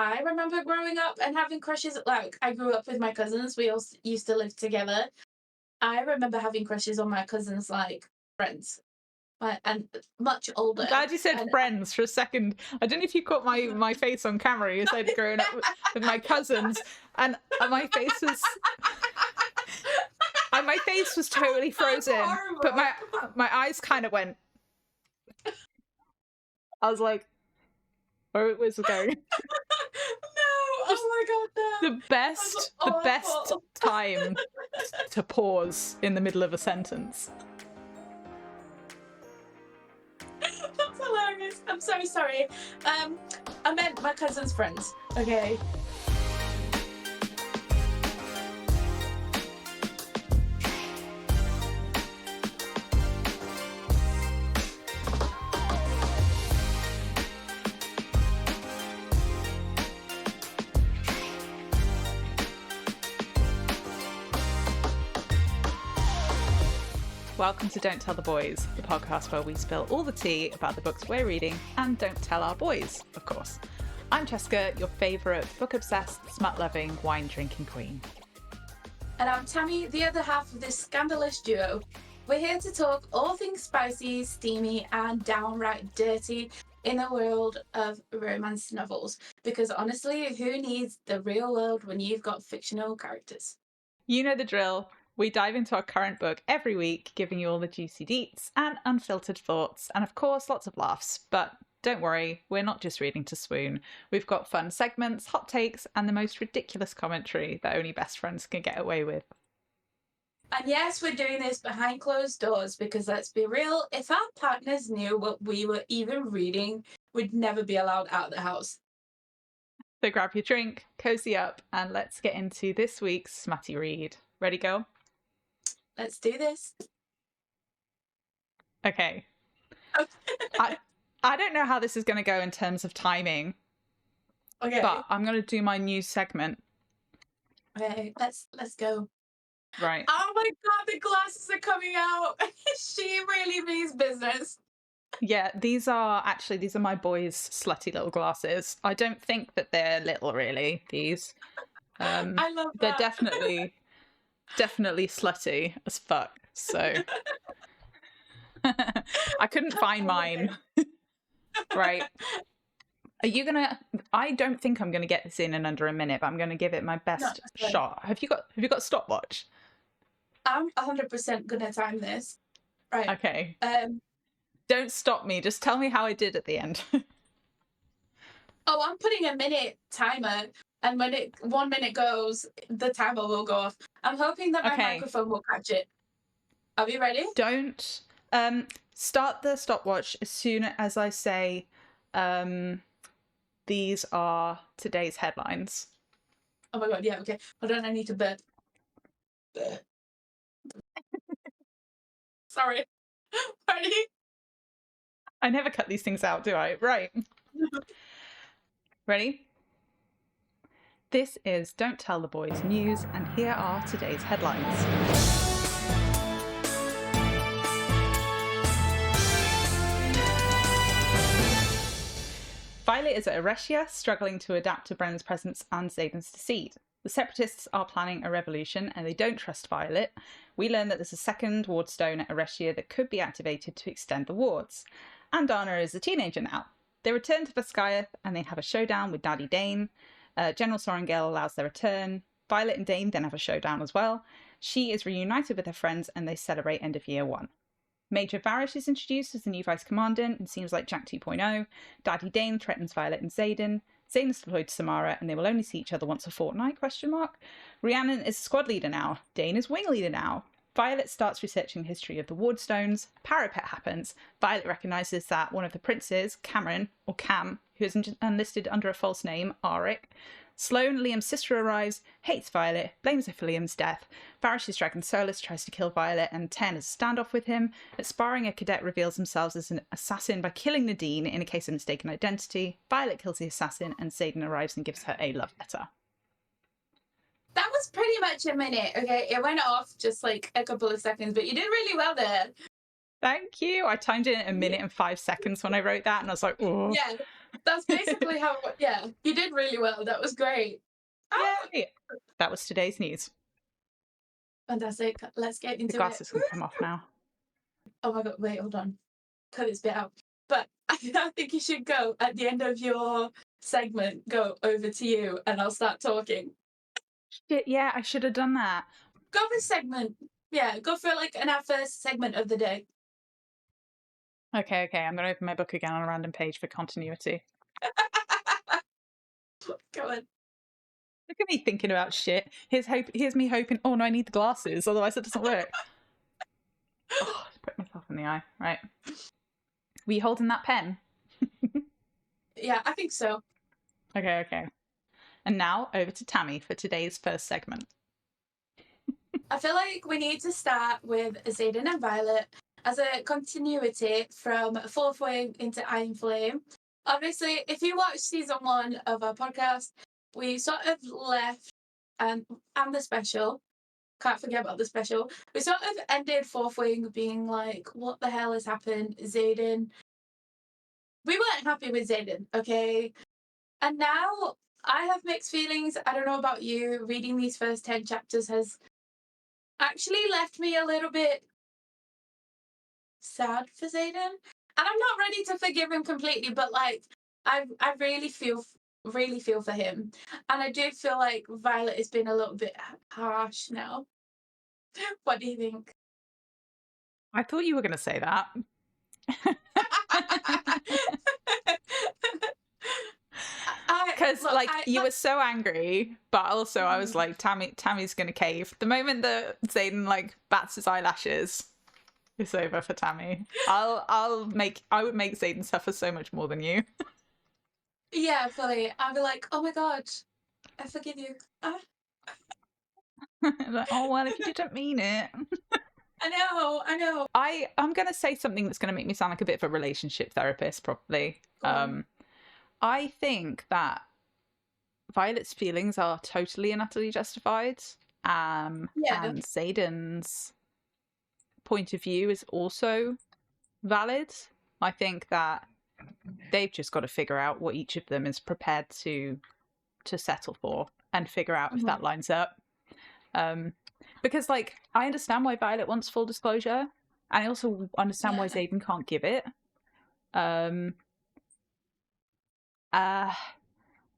I remember growing up and having crushes. Like, I grew up with my cousins. We all used to live together. I remember having crushes on my cousins, like friends, and much older. I'm glad you said and friends for a second. I don't know if you caught my face on camera. You said growing up with my cousins, and my face was totally frozen. But my eyes kind of went. I was like, where was it going? No, oh my god, no. The best time to pause in the middle of a sentence. That's hilarious. I'm so sorry. I meant my cousin's friends. Okay. Welcome to Don't Tell the Boys, the podcast where we spill all the tea about the books we're reading and don't tell our boys, of course. I'm Cheska, your favourite book-obsessed, smut-loving, wine-drinking queen. And I'm Tammy, the other half of this scandalous duo. We're here to talk all things spicy, steamy, and downright dirty in the world of romance novels. Because honestly, who needs the real world when you've got fictional characters? You know the drill. We dive into our current book every week, giving you all the juicy deets and unfiltered thoughts, and of course, lots of laughs. But don't worry, we're not just reading to swoon. We've got fun segments, hot takes, and the most ridiculous commentary that only best friends can get away with. And yes, we're doing this behind closed doors because let's be real, if our partners knew what we were even reading, we'd never be allowed out of the house. So grab your drink, cozy up, and let's get into this week's smutty read. Ready, go? Let's do this. Okay. I don't know how this is going to go in terms of timing. Okay. But I'm going to do my new segment. Okay, let's go. Right. Oh my god, the glasses are coming out. She really means business. Yeah, these are my boys' slutty little glasses. I don't think that they're little, really, these. I love that. They're definitely slutty as fuck, so. I couldn't find mine. Right. Are you gonna? I don't think I'm gonna get this in under a minute, but I'm gonna give it my best shot. Have you got a stopwatch? I'm 100% gonna time this. Right. Okay. Don't stop me. Just tell me how I did at the end. Oh, I'm putting a minute timer, and when 1 minute goes, the timer will go off. I'm hoping that my microphone will catch it. Are we ready? Don't start the stopwatch as soon as I say these are today's headlines. Oh my god, yeah, okay. Hold on, I need to burp. Sorry. Ready? I never cut these things out, do I? Right. Ready? This is Don't Tell the Boys news, and here are today's headlines. Violet is at Eretia, struggling to adapt to Brennan's presence and Xaden's deceit. The Separatists are planning a revolution and they don't trust Violet. We learn that there's a second ward stone at Eretia that could be activated to extend the wards. And Dana is a teenager now. They return to Veskayath and they have a showdown with Daddy Dain. General Sorengale allows their return. Violet and Dain then have a showdown as well. She is reunited with her friends and they celebrate end of year 1. Major Varish is introduced as the new Vice Commandant and seems like Jack 2.0. Daddy Dain threatens Violet and Xaden. Xaden is deployed to Samara and they will only see each other once a fortnight, ? Rhiannon is squad leader now. Dain is wing leader now. Violet starts researching the history of the Wardstones. Parapet happens. Violet recognises that one of the princes, Cameron, or Cam, who is enlisted under a false name, Arik. Sloane, Liam's sister, arrives, hates Violet, blames her for Liam's death. Varish's dragon Solus tries to kill Violet and Ten has a standoff with him. At sparring, a cadet reveals themselves as an assassin by killing Nadine in a case of mistaken identity. Violet kills the assassin and Xaden arrives and gives her a love letter. That was pretty much a minute, okay? It went off just like a couple of seconds, but you did really well there. Thank you. I timed it in 1 minute and 5 seconds when I wrote that and I was like, oh. Yeah, That's basically how. Yeah, you did really well. That was great. Yay! That was today's news. Fantastic. Let's get The into it. glasses can come off now. Oh my god! Wait, hold on. Cut this bit out. But I think you should go at the end of your segment. Go over to you, and I'll start talking. Shit, yeah, I should have done that. Go for segment. Yeah, go for like our first segment of the day. Okay, I'm gonna open my book again on a random page for continuity. Go on. Look at me thinking about shit. Here's me hoping, oh no, I need the glasses, otherwise it doesn't work. Oh, I put myself in the eye. Right. Were you holding that pen? Yeah, I think so. Okay. And now over to Tammy for today's first segment. I feel like we need to start with Xaden and Violet as a continuity from Fourth Wing into Iron Flame. Obviously, if you watch season 1 of our podcast, we sort of left and the special. Can't forget about the special. We sort of ended Fourth Wing being like, what the hell has happened? Xaden. We weren't happy with Xaden, okay? And now I have mixed feelings. I don't know about you. Reading these first 10 chapters has actually left me a little bit sad for Xaden. And I'm not ready to forgive him completely, but like I really feel for him. And I do feel like Violet has been a little bit harsh now. What do you think? I thought you were going to say that. Because you were so angry, but also I was like, Tammy's gonna cave. The moment that Xaden like bats his eyelashes, it's over for Tammy. I would make Xaden suffer so much more than you. Yeah, fully. I'll be like, oh my god, I forgive you. Like, oh well, if you didn't mean it. I know. I'm gonna say something that's gonna make me sound like a bit of a relationship therapist, probably. I think that Violet's feelings are totally and utterly justified. And Xaden's point of view is also valid. I think that they've just got to figure out what each of them is prepared to settle for and figure out if that lines up. Because like I understand why Violet wants full disclosure, and I also understand why Xaden can't give it.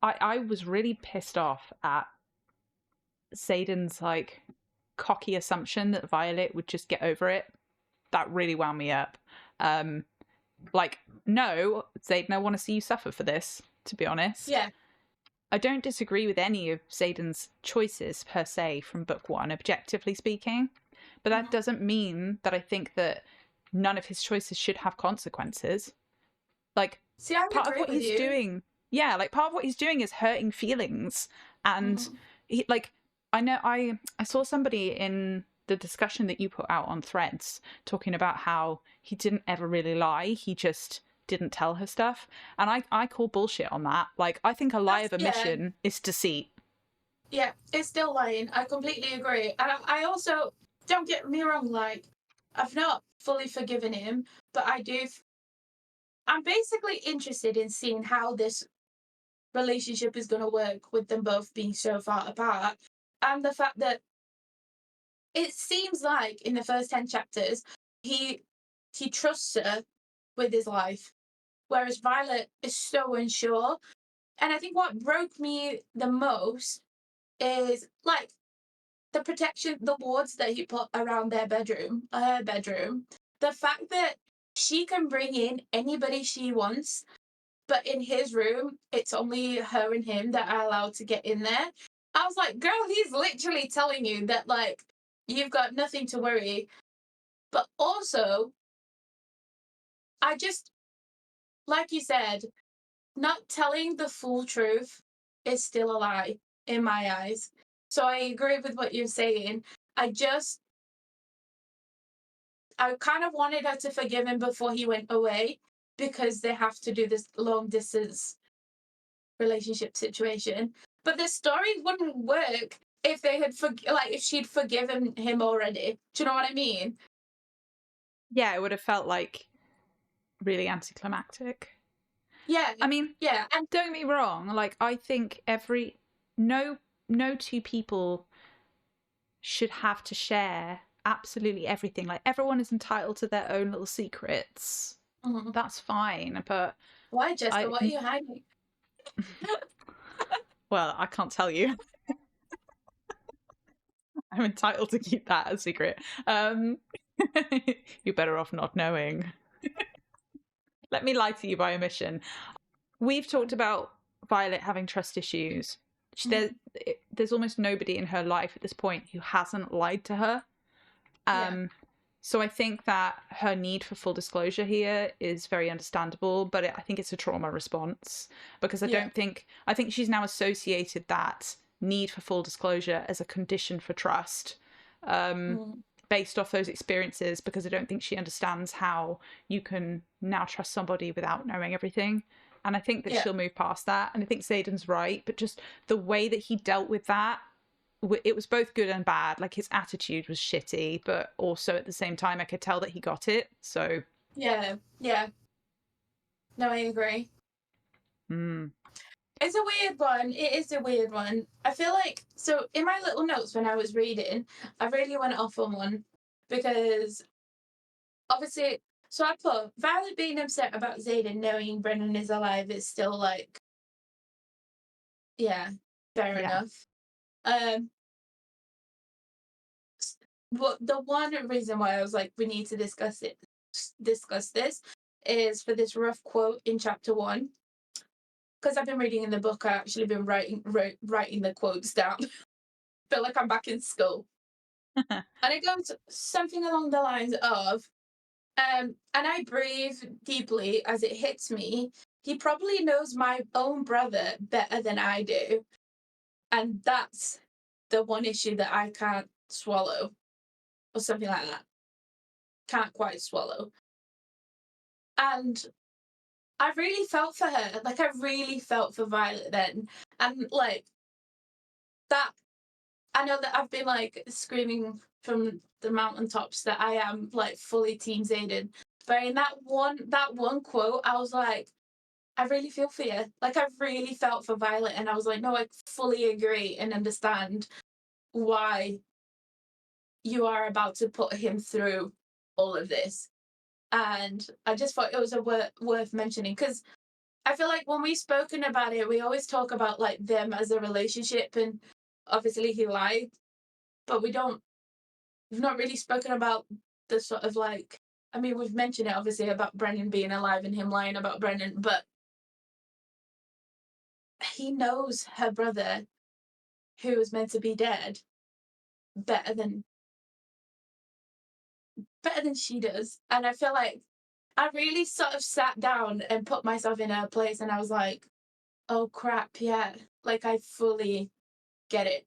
I was really pissed off at Xaden's like cocky assumption that Violet would just get over it. That really wound me up. Like, no, Xaden, I want to see you suffer for this, to be honest. Yeah. I don't disagree with any of Xaden's choices per se from book 1, objectively speaking. But that doesn't mean that I think that none of his choices should have consequences. Like, see, I part of what he's doing, part of what he's doing is hurting feelings. And he, like, I saw somebody in the discussion that you put out on Threads talking about how he didn't ever really lie. He just didn't tell her stuff. And I call bullshit on that. Like, I think a lie of omission is deceit. Yeah, it's still lying. I completely agree. And I also, don't get me wrong, like, I've not fully forgiven him, but I'm basically interested in seeing how this relationship is going to work with them both being so far apart. And the fact that it seems like in the first 10 chapters, he trusts her with his life, whereas Violet is so unsure. And I think what broke me the most is like the protection, the wards that he put around her bedroom. The fact that she can bring in anybody she wants, but in his room, it's only her and him that are allowed to get in there. I was like, girl, he's literally telling you that, like, you've got nothing to worry. But also, I just, like you said, not telling the full truth is still a lie in my eyes. So I agree with what you're saying. I kind of wanted her to forgive him before he went away because they have to do this long distance relationship situation. But the story wouldn't work if they had if she'd forgiven him already. Do you know what I mean? Yeah, it would have felt like really anticlimactic. Yeah. I mean, Yeah. And don't get me wrong, like, I think no two people should have to share absolutely everything. Like, everyone is entitled to their own little secrets. mhm. That's fine, but Why, Jessica? I What are you hiding? well, I can't tell you. I'm entitled to keep that a secret. You're better off not knowing. Let me lie to you by omission. We've talked about Violet having trust issues. Mhm. There's almost nobody in her life at this point who hasn't lied to her. Yeah. So I think that her need for full disclosure here is very understandable, but I think it's a trauma response because Yeah. I think she's now associated that need for full disclosure as a condition for trust, Mhm. based off those experiences, because I don't think she understands how you can now trust somebody without knowing everything. And I think that Yeah. she'll move past that. And I think Xaden's right, but just the way that he dealt with that, it was both good and bad. Like, his attitude was shitty, but also at the same time I could tell that he got it. So Yeah. Yeah. No, I agree. It's a weird one. It is a weird one. I feel like, so in my little notes when I was reading, I really went off on one because obviously, so I put Violet being upset about Xaden knowing Brennan is alive is still like, yeah, fair yeah. enough. Um, but the one reason why I was like, we need to discuss this, is for this rough quote in chapter 1. Because I've been reading in the book, I actually been writing the quotes down. Feel like I'm back in school. And it goes something along the lines of, and I breathe deeply as it hits me. He probably knows my own brother better than I do. And that's the one issue that I can't swallow, or something like that. Can't quite swallow. And I really felt for her. Like, I really felt for Violet then. And, like, that, I know that I've been, like, screaming from the mountaintops that I am, like, fully Team Xaden. But in that one quote, I was like, I really feel for you. Like, I really felt for Violet, and I was like, no, I fully agree and understand why you are about to put him through all of this. And I just thought it was worth mentioning because I feel like when we've spoken about it, we always talk about like them as a relationship, and obviously he lied, but we've not really spoken about the sort of like, I mean, we've mentioned it obviously about Brennan being alive and him lying about Brennan, but he knows her brother, who was meant to be dead, better than she does. And I feel like I really sort of sat down and put myself in her place, and I was like, oh crap, yeah, like I fully get it.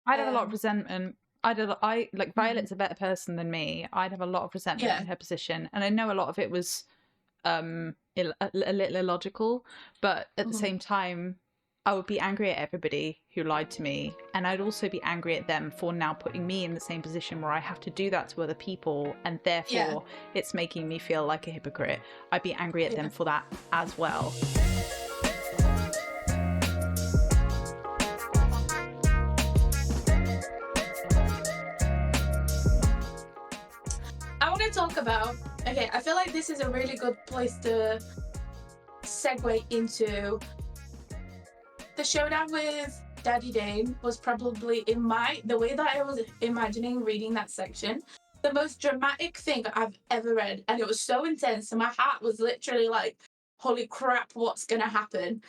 I'd have a lot of resentment. I like, Mhm. Violet's a better person than me. I'd have a lot of resentment Yeah. in her position, and I know a lot of it was a little illogical, but at the Mhm. same time, I would be angry at everybody who lied to me, and I'd also be angry at them for now putting me in the same position where I have to do that to other people, and Yeah. therefore it's making me feel like a hypocrite. I'd be angry at Yeah. them for that as well. I want to talk about, okay, I feel like this is a really good place to segue into the showdown with Daddy Dain. Was probably, in the way that I was imagining reading that section, the most dramatic thing I've ever read. And it was so intense, and my heart was literally like, holy crap, what's gonna happen?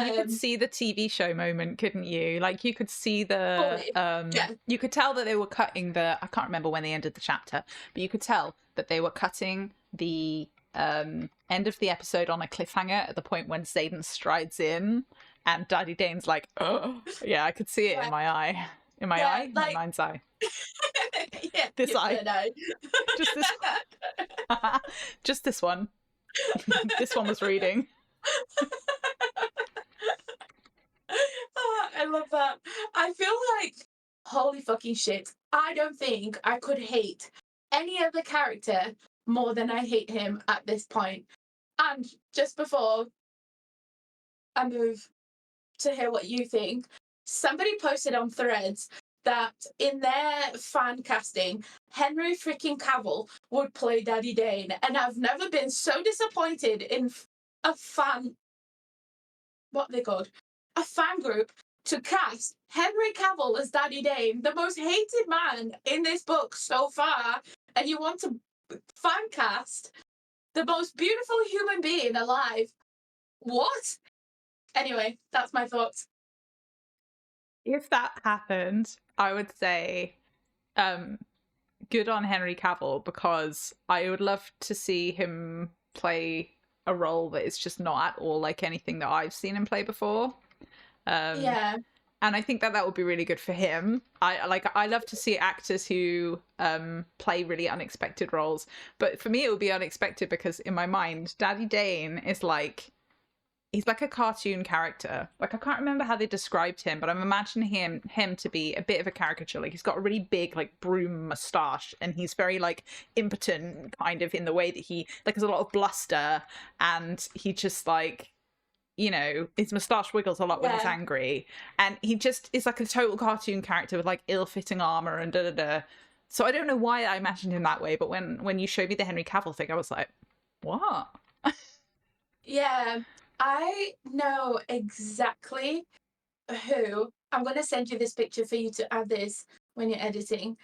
You could see the TV show moment, couldn't you? Like, you could see Fully. Yeah. you could tell that they were cutting I can't remember when they ended the chapter, but you could tell that they were cutting the end of the episode on a cliffhanger at the point when Xaden strides in and Daddy Dane's like, oh yeah, I could see it in my eye. In my Yeah, eye? My like, mind's eye. yeah, This your eye. third eye. Just this just this one. This one was reading. I love that. I feel like, holy fucking shit, I don't think I could hate any other character more than I hate him at this point. And just before I move to hear what you think. Somebody posted on Threads that in their fan casting, Henry freaking Cavill would play Daddy Dain, and I've never been so disappointed in a fan. What they called? A fan group to cast Henry Cavill as Daddy Dain, the most hated man in this book so far, and you want to fan cast the most beautiful human being alive. What? Anyway, that's my thoughts. If that happened, I would say good on Henry Cavill, because I would love to see him play a role that is just not at all like anything that I've seen him play before. Yeah. And I think that would be really good for him. I love to see actors who play really unexpected roles. But for me, it would be unexpected because in my mind, Daddy Dain is like, he's like a cartoon character. Like, I can't remember how they described him, but I'm imagining him to be a bit of a caricature. Like, he's got a really big, like, broom mustache, and he's very, like, impotent, kind of, in the way that he, like, there's a lot of bluster, and he just, like, you know, his moustache wiggles a lot when he's angry, and he just is like a total cartoon character with like ill-fitting armor and da-da-da. So I don't know why I imagined him that way, but when you showed me the Henry Cavill thing, I was like, what? Yeah, I know exactly who. I'm going to send you this picture for you to add this when you're editing,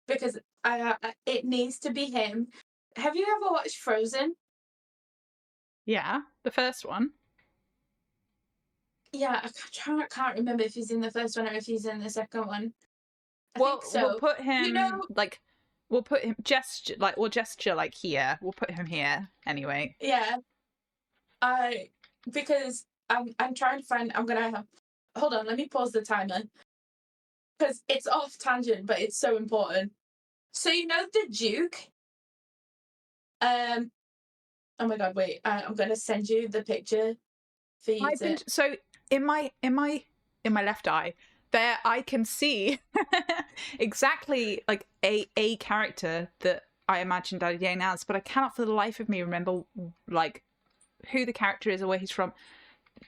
because it needs to be him. Have you ever watched Frozen? Yeah, the first one. Yeah, I can't remember if he's in the first one or if he's in the second one. I Well, think so. we'll put him, You know, like, we'll put him we'll gesture like here. We'll put him here anyway. yeah. Because I'm trying to find. I'm gonna hold on. Let me pause the timer because it's off tangent, but it's so important. So you know the Duke. Oh my god! Wait. I'm gonna send you the picture for you to. So in my left eye there, I can see exactly like a character that I imagined Daddy Dain as, but I cannot for the life of me remember like who the character is or where he's from.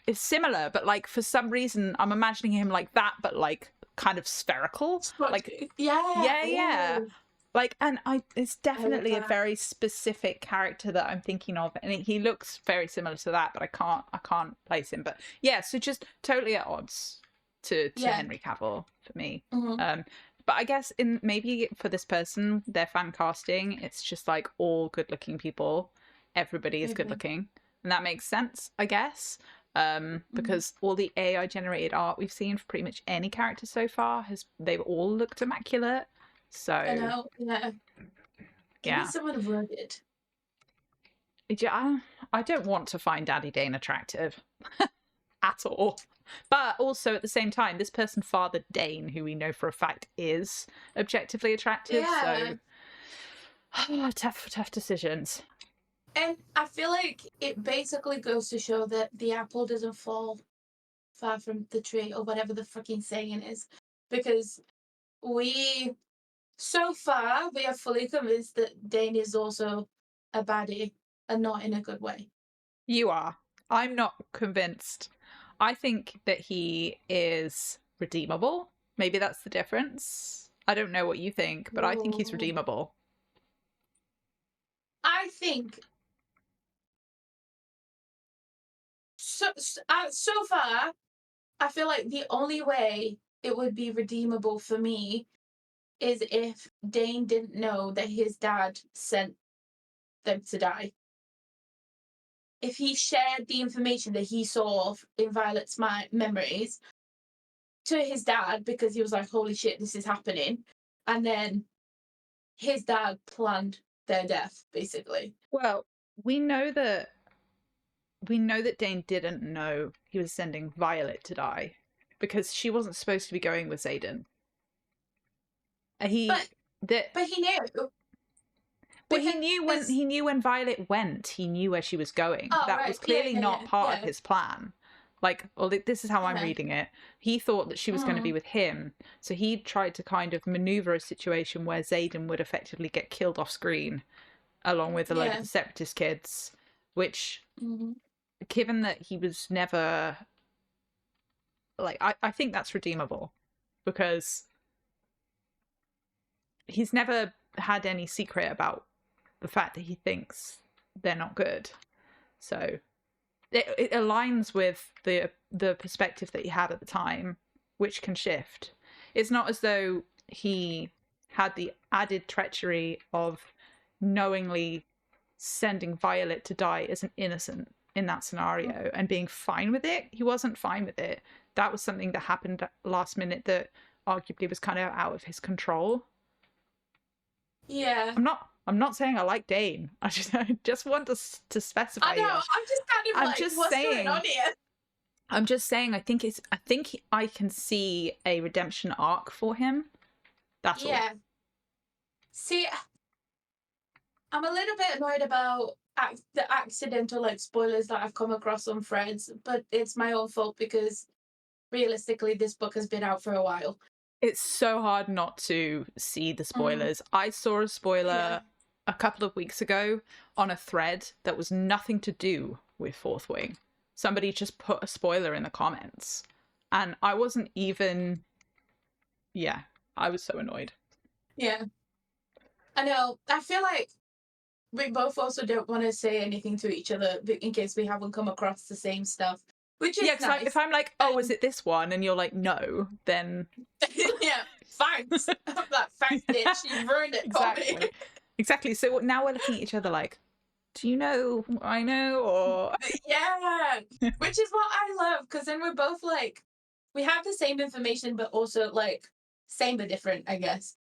It's similar, but like for some reason I'm imagining him like that, but like kind of spherical. Like yeah. Ooh. Like, and it's definitely a very specific character that I'm thinking of, and he looks very similar to that, but I can't place him. But yeah, so just totally at odds to Henry Cavill for me. Mm-hmm. But I guess maybe for this person, their fan casting, it's just like all good-looking people. Everybody is good-looking, and that makes sense, I guess. Because all the AI generated art we've seen for pretty much any character so far they've all looked immaculate. So I know, yeah. Give me someone rugged. Yeah, I don't want to find Daddy Dain attractive at all. But also at the same time, this person fathered Dain, who we know for a fact is objectively attractive. Yeah. So tough decisions. And I feel like it basically goes to show that the apple doesn't fall far from the tree, or whatever the fucking saying is. Because so far, we are fully convinced that Dain is also a baddie, and not in a good way. You are. I'm not convinced. I think that he is redeemable. Maybe that's the difference. I don't know what you think, but I think he's redeemable. I think so far, I feel like the only way it would be redeemable for me is if Dain didn't know that his dad sent them to die. If he shared the information that he saw in Violet's memories to his dad, because he was like, holy shit, this is happening. And then his dad planned their death, basically. Well, we know that Dain didn't know he was sending Violet to die, because she wasn't supposed to be going with Xaden. But he knew. Well, he knew when Violet went. He knew where she was going. That was clearly not part of his plan. Like, well, this is how I'm reading it. He thought that she was going to be with him, so he tried to kind of maneuver a situation where Xaden would effectively get killed off screen, along with a load of the Separatist kids. Which, given that he was never like, I think that's redeemable, because he's never had any secret about the fact that he thinks they're not good. So it aligns with the perspective that he had at the time, which can shift. It's not as though he had the added treachery of knowingly sending Violet to die as an innocent in that scenario and being fine with it. He wasn't fine with it. That was something that happened last minute that arguably was kind of out of his control. Yeah. I'm not saying I like Dain. I just want to specify. I know. I'm just kind of like, what's going on here? I'm just saying. I think I can see a redemption arc for him. That's all. Yeah. See, I'm a little bit annoyed about the accidental like spoilers that I've come across on threads, but it's my own fault because realistically, this book has been out for a while. It's so hard not to see the spoilers. I saw a spoiler a couple of weeks ago on a thread that was nothing to do with Fourth Wing. Somebody just put a spoiler in the comments, and I wasn't even... Yeah, I was so annoyed. Yeah. I know. I feel like we both also don't want to say anything to each other in case we haven't come across the same stuff, which is nice. If I'm like, oh, is it this one? And you're like, no, then... Yeah, thanks. I'm like, thanks, bitch. You ruined it for me. Exactly. So now we're looking at each other like, do you know what I know? Or... Yeah, which is what I love, because then we're both like, we have the same information, but also like same but different, I guess.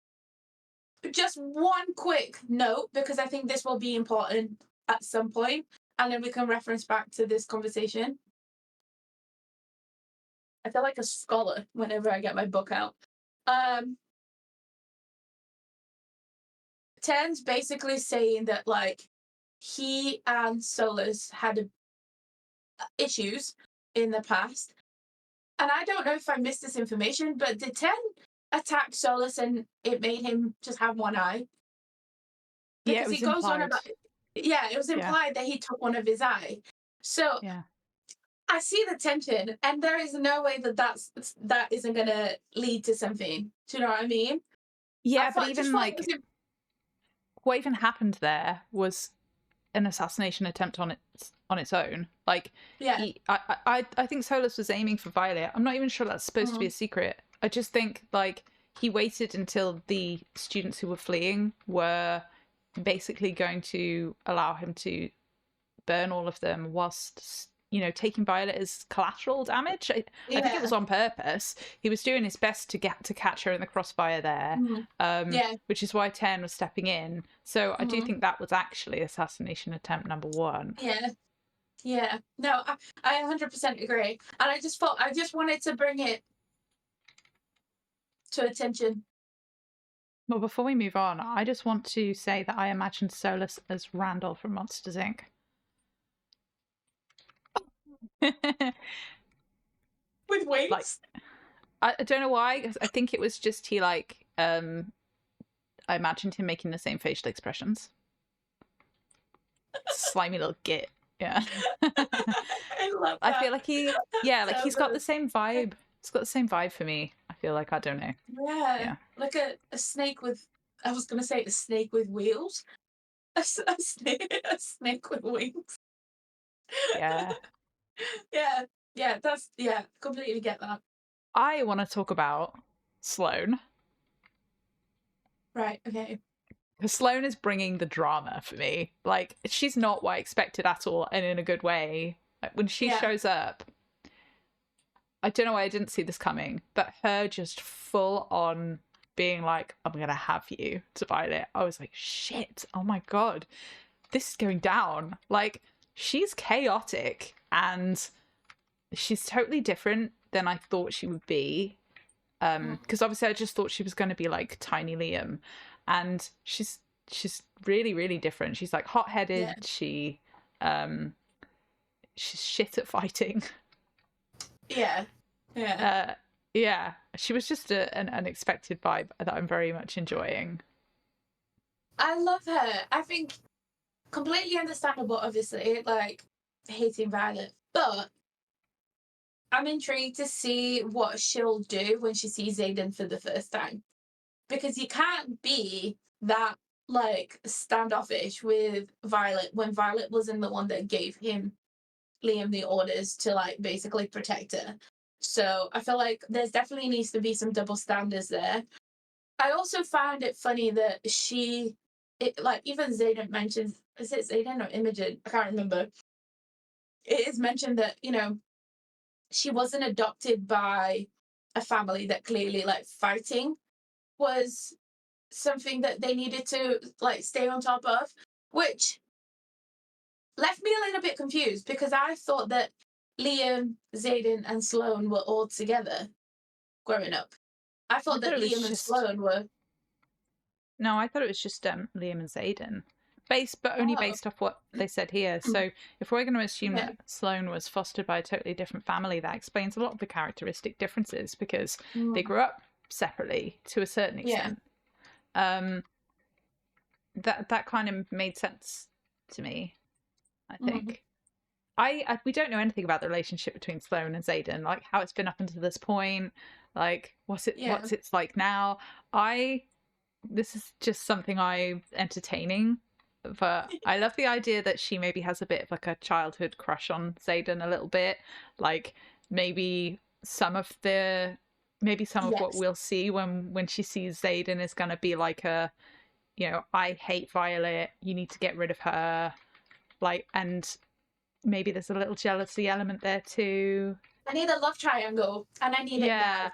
Just one quick note, because I think this will be important at some point, and then we can reference back to this conversation. I feel like a scholar whenever I get my book out. Ten's basically saying that like he and Solus had issues in the past, and I don't know if I missed this information, but did Ten attack Solus and it made him just have one eye? Because it was he goes implied. on about, it was implied that he took one of his eye. So I see the tension, and there is no way that isn't going to lead to something. Do you know what I mean? Yeah, but even like what even happened there was an assassination attempt on its own. Like, I think Solus was aiming for Violet. I'm not even sure that's supposed to be a secret. I just think like he waited until the students who were fleeing were basically going to allow him to burn all of them whilst, you know, taking Violet as collateral damage. I think it was on purpose. He was doing his best to catch her in the crossfire there, which is why Ten was stepping in. So I do think that was actually assassination attempt number one. Yeah. No, I 100% agree. And I just wanted to bring it to attention. Well, before we move on, I just want to say that I imagined Solus as Randall from Monsters, Inc. With wings? Like, I don't know why. I think it was just he like I imagined him making the same facial expressions. Slimy little git. Yeah. I love that. I feel like he's got the same vibe. It's got the same vibe for me. I feel like, I don't know. Yeah. Like a snake with, I was going to say a snake with wheels. A snake with wings. Yeah. Completely get that. I want to talk about Sloane. Right, okay. Because Sloane is bringing the drama for me. Like, she's not what I expected at all, and in a good way. Like, when she shows up, I don't know why I didn't see this coming, but her just full on being like, I'm going to have you, to Violet. I was like, shit, oh my God, this is going down. Like, she's chaotic, and she's totally different than I thought she would be. Because obviously I just thought she was going to be like Tiny Liam, and she's really, really different. She's like hot-headed. She's shit at fighting. Yeah. She was just an unexpected vibe that I'm very much enjoying. I love her. I think completely understandable, obviously, like hating Violet, but I'm intrigued to see what she'll do when she sees Xaden for the first time. Because you can't be that like standoffish with Violet when Violet wasn't the one that gave Liam the orders to like basically protect her. So I feel like there's definitely needs to be some double standards there. I also found it funny that like even Xaden mentions, is it Xaden or Imogen? I can't remember. It is mentioned that, she wasn't adopted by a family that clearly like fighting was something that they needed to like stay on top of, which left me a little bit confused because I thought that Liam, Xaden, and Sloane were all together growing up. I I thought thought that it was Liam and just Sloane were. no, I thought it was just Liam and Xaden, but only Oh, based off what they said here. So if we're going to assume yeah. that Sloane was fostered by a totally different family, that explains a lot of the characteristic differences because they Mm, grew up separately to a certain yeah. extent. Um, that kind of made sense to me. I Mm, think. We don't know anything about the relationship between Sloane and Xaden, like how it's been up until this point, like yeah. what's it's like now. I This is just something I entertaining, but I love the idea that she maybe has a bit of like a childhood crush on Xaden a little bit, like maybe some of the maybe some of what Yes. we'll see when she sees Xaden is going to be like a, I hate Violet, you need to get rid of her, like, and maybe there's a little jealousy element there too. I need a love triangle, and I need it Yeah. now.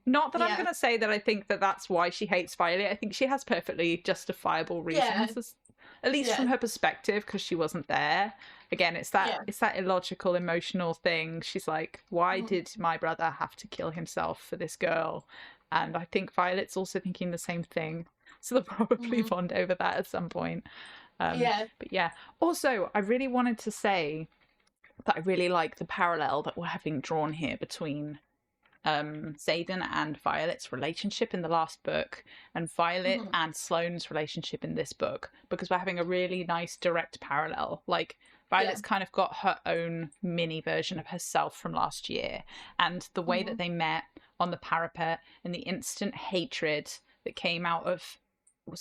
Not that I'm Yeah. going to say that I think that that's why she hates Violet. I think she has perfectly justifiable Yeah. reasons, at least from Yeah. her perspective, because she wasn't there. Again, Yeah. it's that illogical, emotional thing. She's like, why Mm, did my brother have to kill himself for this girl? And I think Violet's also thinking the same thing. So they'll probably mm, bond over that at some point. yeah. But yeah. Also, I really wanted to say that I really like the parallel that we're having drawn here between Xaden and Violet's relationship in the last book, and Violet Mm, and Sloane's relationship in this book, because we're having a really nice direct parallel. Like, yeah. Violet's kind of got her own mini version of herself from last year, and the way that Mm, they met on the parapet and the instant hatred that came out of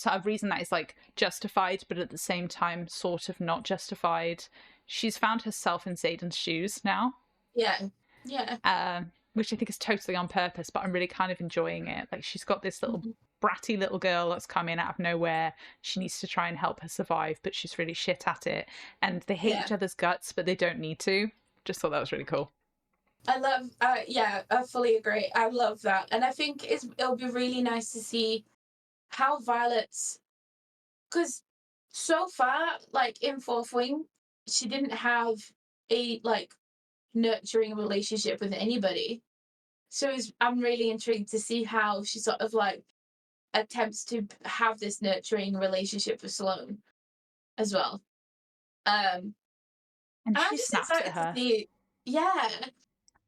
a reason that is like justified, but at the same time sort of not justified. She's found herself in Xaden's shoes now, yeah. Yeah. which I think is totally on purpose, but I'm really kind of enjoying it. Like, she's got this little Mm, bratty little girl that's come in out of nowhere. She needs to try and help her survive, but she's really shit at it. And they hate yeah. each other's guts, but they don't need to. Just thought that was really cool. I love, yeah, I fully agree. I love that. And I think it'll be really nice to see how Violet's, because so far, like in Fourth Wing, she didn't have a like nurturing relationship with anybody. So I'm really intrigued to see how she sort of like attempts to have this nurturing relationship with Sloane as well. And I'm she just snapped at excited to her. see, yeah,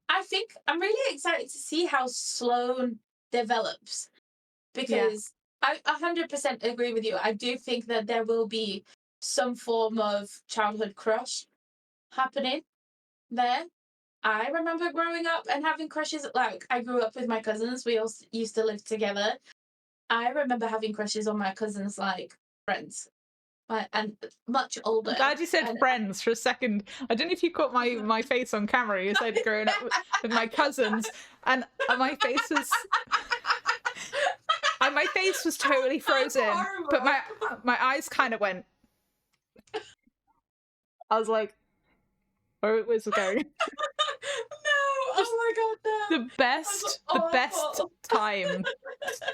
I think I'm really excited to see how Sloane develops Yeah. because I 100% agree with you. I do think that there will be some form of childhood crush happening there. I remember growing up and having crushes. Like, I grew up with my cousins. We all used to live together. I remember having crushes on my cousins, like friends, and much I'm older. glad you said And friends for a second. I don't know if you caught my face on camera. You said growing up with my cousins, and my face was my face was totally that's frozen, but horrible. my eyes kind of went. I was like, where was it going? No, Just oh my god, no. That's the best awful. time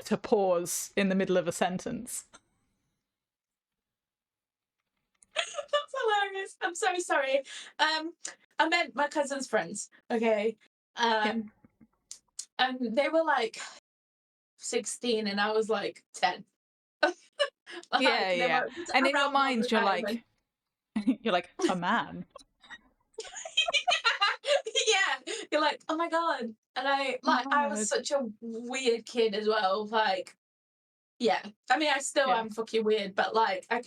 to pause in the middle of a sentence. That's hilarious. I'm so sorry. I meant my cousin's friends. Okay. Yeah, And they were like 16 and I was like 10. yeah, Like they yeah. were just And in your around all the mind, time. And you're like a man. yeah, you're like, oh my god. And Oh I my was god. such a weird kid as well. Like, yeah. I mean, I still Yeah. am fucking weird, but like I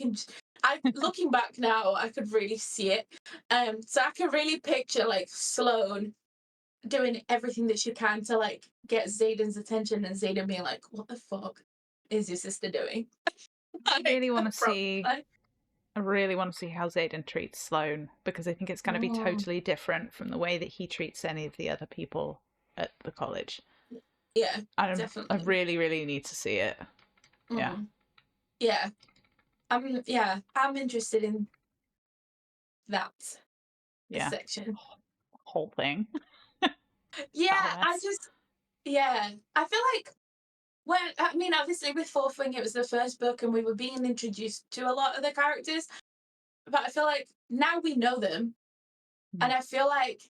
looking back now, I could really see it. So I can really picture like Sloane doing everything that she can to like get Xaden's attention, and Xaden being like, "What the fuck is your sister doing?" I really want to see. like, I really want to see how Xaden treats Sloane, because I think it's going to be totally different from the way that he treats any of the other people at the college. Yeah, I definitely. really, really need to see it. Yeah. Yeah. I'm interested in that section. Whole thing. Yeah, I feel like obviously with Fourth Wing, it was the first book and we were being introduced to a lot of the characters, but I feel like now we know them, and I feel like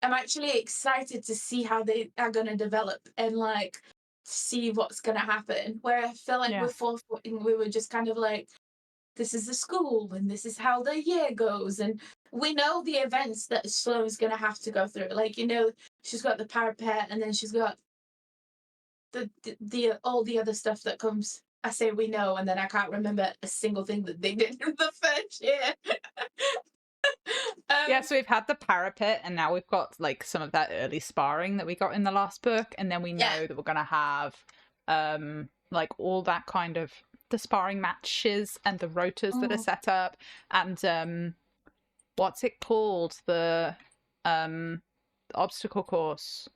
I'm actually excited to see how they are going to develop and like see what's going to happen. Where I feel like with Fourth Wing, we were just kind of like, this is the school and this is how the year goes, and we know the events that Sloane's going to have to go through. Like, she's got the parapet, and then she's got the all the other stuff that comes. I say we know, and then I can't remember a single thing that they did in the first year. So we've had the parapet, and now we've got like some of that early sparring that we got in the last book, and then we know that we're gonna have like all that kind of the sparring matches and the rotas that are set up, and what's it called, the obstacle course,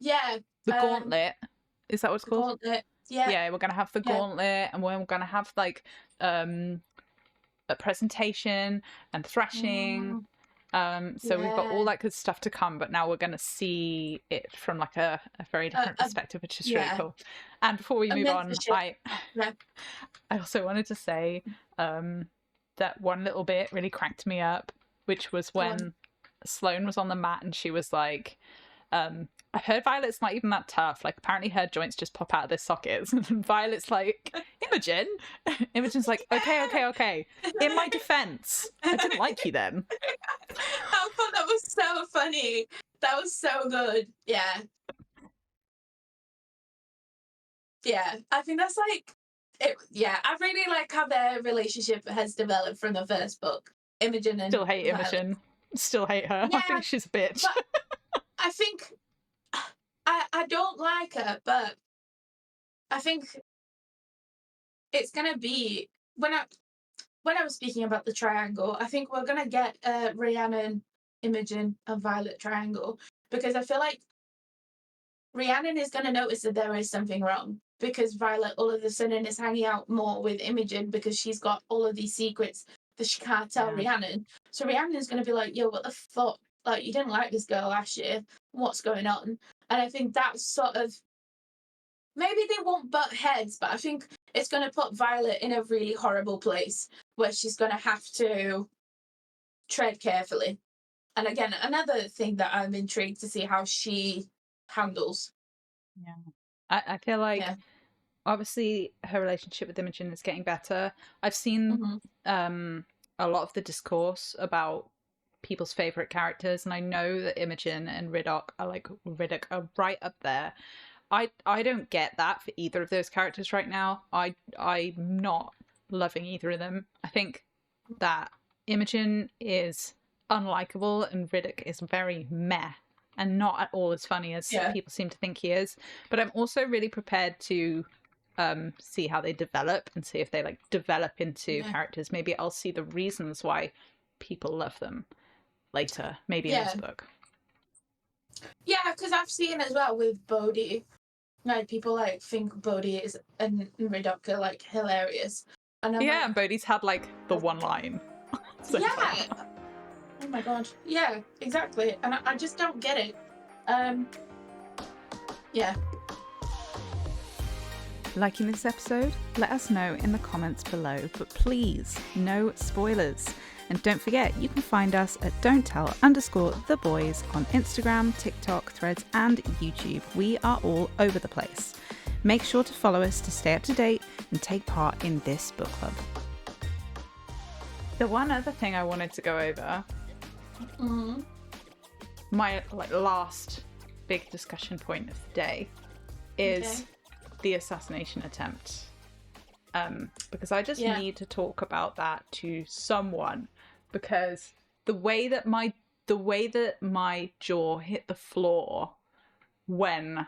the gauntlet, is that what it's called? Gauntlet. We're gonna have the gauntlet, and we're gonna have like a presentation and thrashing. So we've got all that good stuff to come, but now we're going to see it from like a very different perspective, which is really cool. And before we move on, I also wanted to say that one little bit really cracked me up, which was when Sloane was on the mat and she was like, I heard Violet's not even that tough. Like, apparently her joints just pop out of their sockets. And Violet's like, Imogen? Imogen's like, okay. In my defense, I didn't like you then. I thought that was so funny. That was so good. Yeah. Yeah, I think that's like it. Yeah, I really like how their relationship has developed from the first book. Imogen and still hate Violet. Imogen. Still hate her. Yeah, I think she's a bitch. I think I don't like her, but I think it's gonna be when I was speaking about the triangle, I think we're gonna get Rhiannon, Imogen, and Violet triangle, because I feel like Rhiannon is gonna notice that there is something wrong, because Violet all of a sudden is hanging out more with Imogen because she's got all of these secrets that she can't tell Rhiannon. So Rhiannon is gonna be like, yo, what the fuck? Like, you didn't like this girl last year. What's going on? And I think that's sort of, maybe they won't butt heads, but I think it's going to put Violet in a really horrible place where she's going to have to tread carefully. And again, another thing that I'm intrigued to see how she handles. Yeah. I feel like obviously her relationship with Imogen is getting better. I've seen a lot of the discourse about people's favorite characters, and I know that Imogen and Riddoch are right up there. I don't get that for either of those characters right now. I'm not loving either of them. I think that Imogen is unlikable and Riddoch is very meh and not at all as funny as people seem to think he is. But I'm also really prepared to see how they develop and see if they like develop into characters. Maybe I'll see the reasons why people love them later, maybe in this book. Yeah, because I've seen as well with Bodhi, like people like think Bodhi is and Riddoch are like hilarious. And and Bodhi's had like the one line. So far. Oh my god. Yeah, exactly. And I just don't get it. Yeah. Liking this episode? Let us know in the comments below, but please, no spoilers. And don't forget, you can find us at don'ttell_theboys on Instagram, TikTok, Threads, and YouTube. We are all over the place. Make sure to follow us to stay up to date and take part in this book club. The one other thing I wanted to go over, my last big discussion point of the day, is the assassination attempt. Because I just need to talk about that to someone, because the way that my the way that my jaw hit the floor when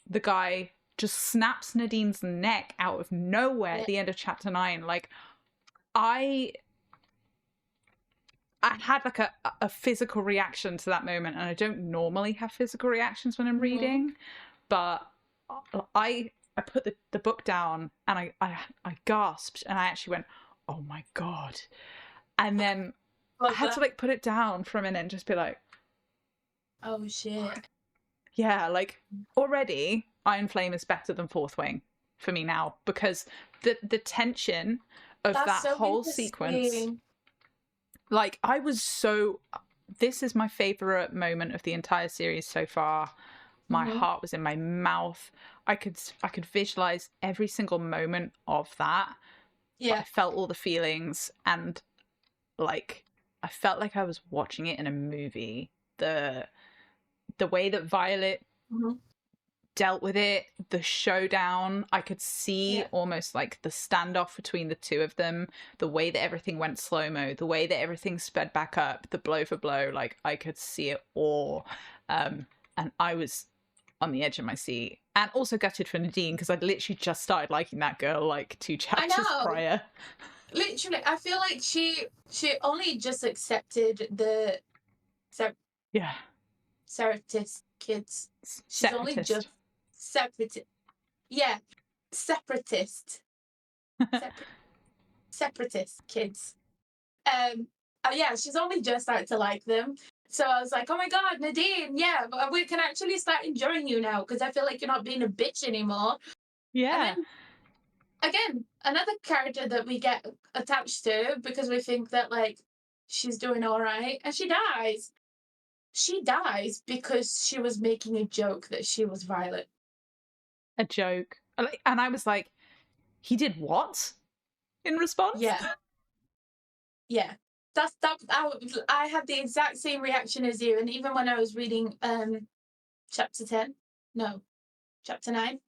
the guy just snaps Nadine's neck out of nowhere at the end of chapter 9. Like, I had like a physical reaction to that moment, and I don't normally have physical reactions when I'm reading, but I put the book down and I gasped, and I actually went, oh my God. And then I had to like put it down for a minute and just be like, oh shit. Yeah, like already Iron Flame is better than Fourth Wing for me now, because the tension of that so whole sequence, like this is my favorite moment of the entire series so far. My heart was in my mouth. I could visualize every single moment of that. Yeah. I felt all the feelings, and like I felt like I was watching it in a movie. The way that Violet dealt with it, the showdown, I could see almost like the standoff between the two of them, the way that everything went slow-mo, the way that everything sped back up, the blow for blow, like I could see it all. And I was on the edge of my seat, and also gutted for Nadine, because I'd literally just started liking that girl like 2 chapters prior. Literally, I feel like she only just accepted the separatist kids. She's only just separatist. Yeah, separatist. Separatist kids. Yeah, she's only just started to like them. So I was like, oh my God, Nadine, yeah, we can actually start enjoying you now, because I feel like you're not being a bitch anymore. Yeah. And then, again, another character that we get attached to because we think that, like, she's doing all right, and she dies. She dies because she was making a joke that she was Violet. A joke. And I was like, he did what? In response? Yeah. Yeah. I had the exact same reaction as you, and even when I was reading chapter 9,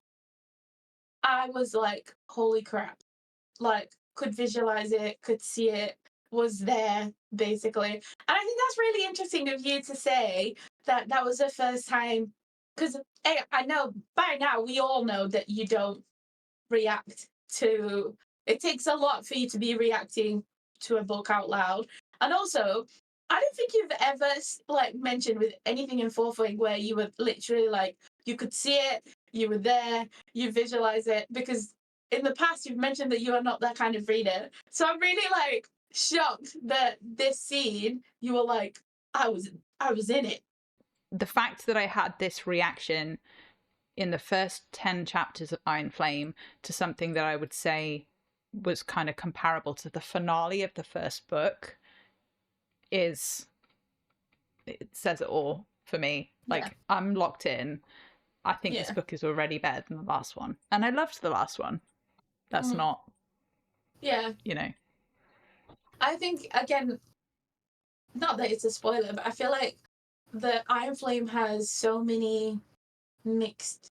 I was like, holy crap. Like, could visualize it, could see it, was there, basically. And I think that's really interesting of you to say that that was the first time, because I know by now we all know that you don't react to, it takes a lot for you to be reacting to a book out loud. And also, I don't think you've ever like mentioned with anything in Fourth Wing where you were literally like, you could see it, you were there, you visualize it, because in the past you've mentioned that you are not that kind of reader. So I'm really like shocked that this scene you were like, I was in it. The fact that I had this reaction in the first 10 chapters of Iron Flame to something that I would say was kind of comparable to the finale of the first book it says it all for me. Like, I'm locked in. I think this book is already better than the last one. And I loved the last one. That's not, you know. I think, again, not that it's a spoiler, but I feel like the Iron Flame has so many mixed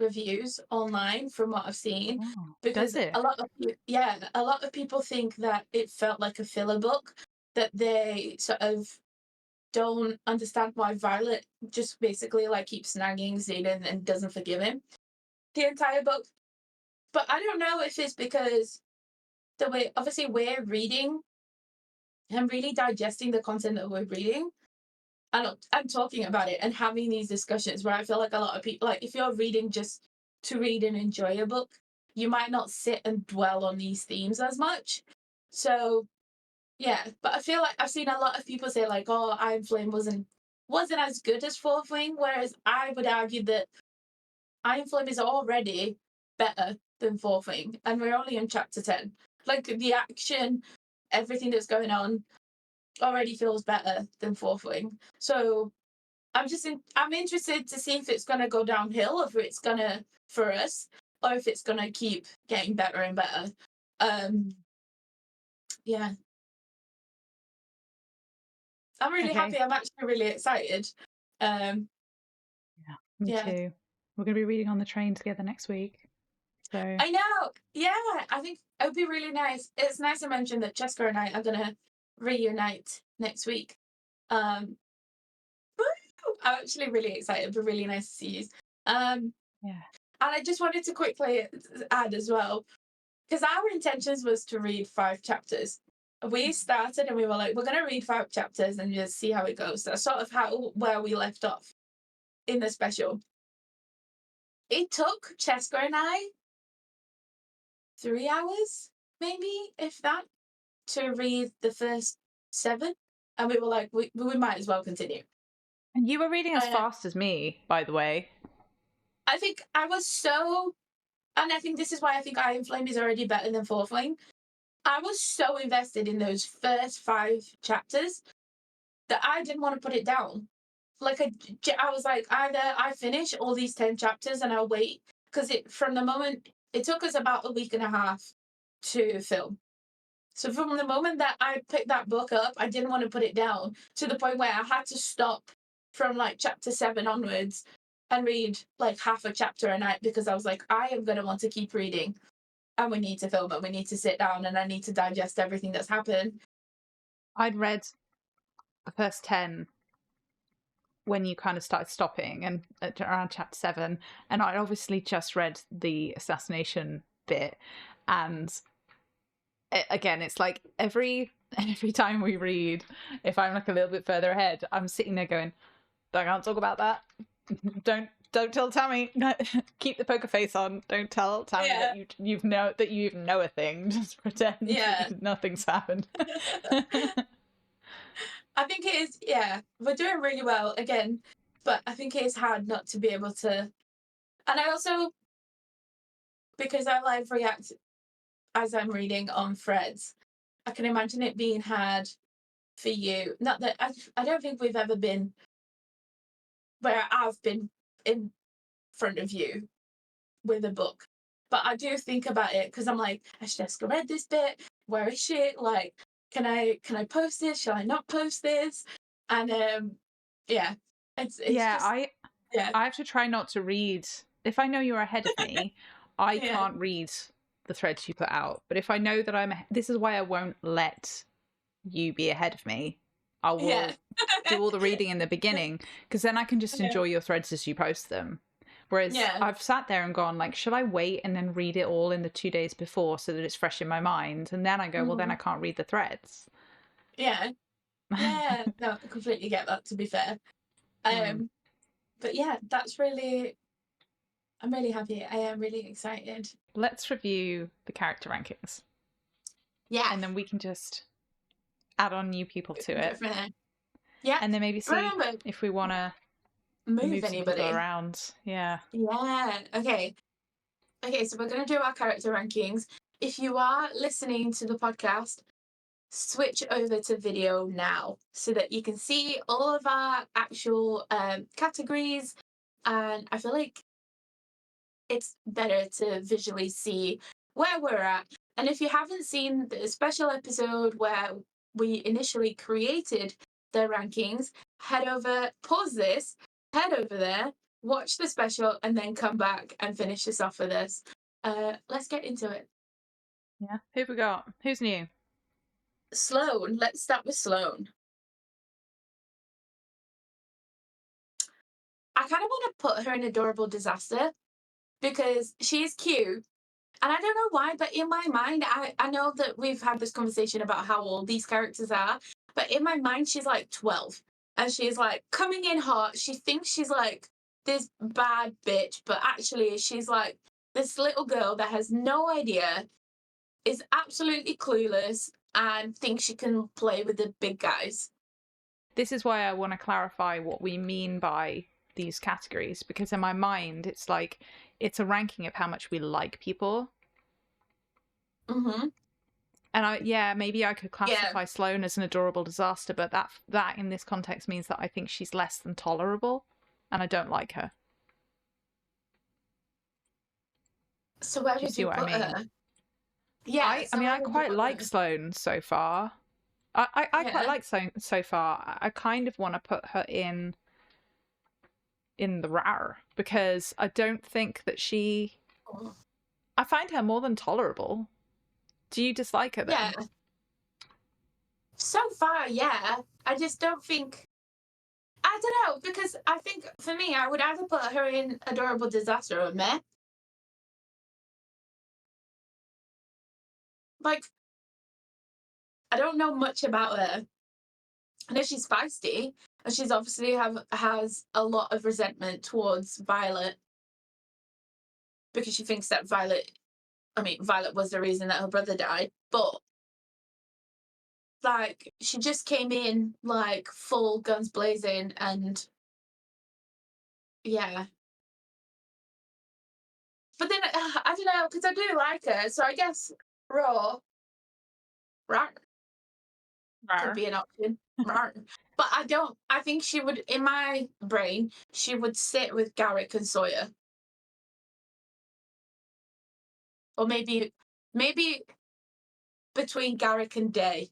reviews online from what I've seen. Because does it? a lot of people think that it felt like a filler book, that they sort of don't understand why Violet just basically like keeps snagging Xaden and doesn't forgive him the entire book. But I don't know if it's because the way, obviously, we're reading and really digesting the content that we're reading and talking about it and having these discussions, where I feel like a lot of people, like, if you're reading just to read and enjoy a book, you might not sit and dwell on these themes as much. So yeah, but I feel like I've seen a lot of people say like, oh, Iron Flame wasn't as good as Fourth Wing, whereas I would argue that Iron Flame is already better than Fourth Wing, and we're only in chapter 10. Like, the action, everything that's going on already feels better than Fourth Wing. So I'm interested to see if it's going to go downhill, or if it's going to, for us, or if it's going to keep getting better and better. Yeah. I'm really happy. I'm actually really excited. Me too. We're going to be reading on the train together next week. So I know. Yeah, I think it would be really nice. It's nice to mention that Jessica and I are going to reunite next week. Um, I'm actually really excited, but really nice to see you. Yeah. And I just wanted to quickly add as well, because our intentions was to read 5 chapters. We started and we were like, we're going to read 5 chapters and just see how it goes. That's sort of where we left off in the special. It took Cheska and I 3 hours, maybe, if that, to read the first 7. And we were like, we might as well continue. And you were reading as fast as me, by the way. I think I was so, and I think this is why I think Iron Flame is already better than Fourth Flame. I was so invested in those first 5 chapters that I didn't want to put it down. Like I was like, either I finish all these 10 chapters and I'll wait, because from the moment it took us about a week and a half to film. So from the moment that I picked that book up, I didn't want to put it down, to the point where I had to stop from like chapter 7 onwards and read like half a chapter a night, because I was like, I am going to want to keep reading, and we need to film it. We need to sit down and I need to digest everything that's happened. I'd read the first 10 when you kind of started stopping, and around chapter 7, and I obviously just read the assassination bit, and again, it's like every time we read, if I'm like a little bit further ahead, I'm sitting there going, I can't talk about that. Don't tell Tammy. No, keep the poker face on. Don't tell Tammy that you even know a thing. Just pretend nothing's happened. I think it is, we're doing really well again, but I think it is hard not to be able to. And I also, because I live react as I'm reading on threads, I can imagine it being hard for you. Not that I don't think we've ever been where I've been in front of you with a book, but I do think about it, because I'm like, has Jessica read this bit? Where is she? Like, can I post this? Shall I not post this? And it's just, I have to try not to read. If I know you're ahead of me, I can't read the threads you put out. But if I know that this is why I won't let you be ahead of me. I will do all the reading in the beginning, because then I can just enjoy your threads as you post them. Whereas I've sat there and gone, like, should I wait and then read it all in the 2 days before so that it's fresh in my mind? And then I go, well, then I can't read the threads. Yeah. Yeah. No, I completely get that, to be fair. But yeah, that's really, I'm really happy. I am really excited. Let's review the character rankings. Yeah. And then we can just add on new people to it. Yeah. And then maybe see if we want to move some people around. Yeah. Yeah. Okay, so we're going to do our character rankings. If you are listening to the podcast, switch over to video now so that you can see all of our actual categories. And I feel like it's better to visually see where we're at. And if you haven't seen the special episode where we initially created the rankings, pause this, head over there, watch the special, and then come back and finish this off with us. Let's get into it. Yeah. Who have we got? Who's new? Sloane. Let's start with Sloane. I kind of want to put her in Adorable Disaster, because she's cute. And I don't know why, but in my mind, I know that we've had this conversation about how old these characters are, but in my mind, she's like 12. And she's like coming in hot. She thinks she's like this bad bitch, but actually, she's like this little girl that has no idea, is absolutely clueless, and thinks she can play with the big guys. This is why I want to clarify what we mean by these categories, because in my mind, it's like it's a ranking of how much we like people. Mm-hmm. And maybe I could classify Sloane as an adorable disaster, but that in this context means that I think she's less than tolerable, and I don't like her. So where would you put her? Yeah, I quite like Sloane so far. I quite like Sloane so far. I kind of want to put her in the rar, because I don't think that I find her more than tolerable. Do you dislike her then? So far, yeah. I just don't think. I don't know, because I think for me, I would either put her in Adorable Disaster or Meh. Like, I don't know much about her. I know she's feisty, and she's obviously has a lot of resentment towards Violet because she thinks that Violet was the reason that her brother died. But like, she just came in like full guns blazing, and yeah. But then I don't know, because I do like her, so I guess Raw, right, could Rawr. be an option. Right. But I don't. I think she would, in my brain, she would sit with Garrick and Sawyer, or maybe between Garrick and Day.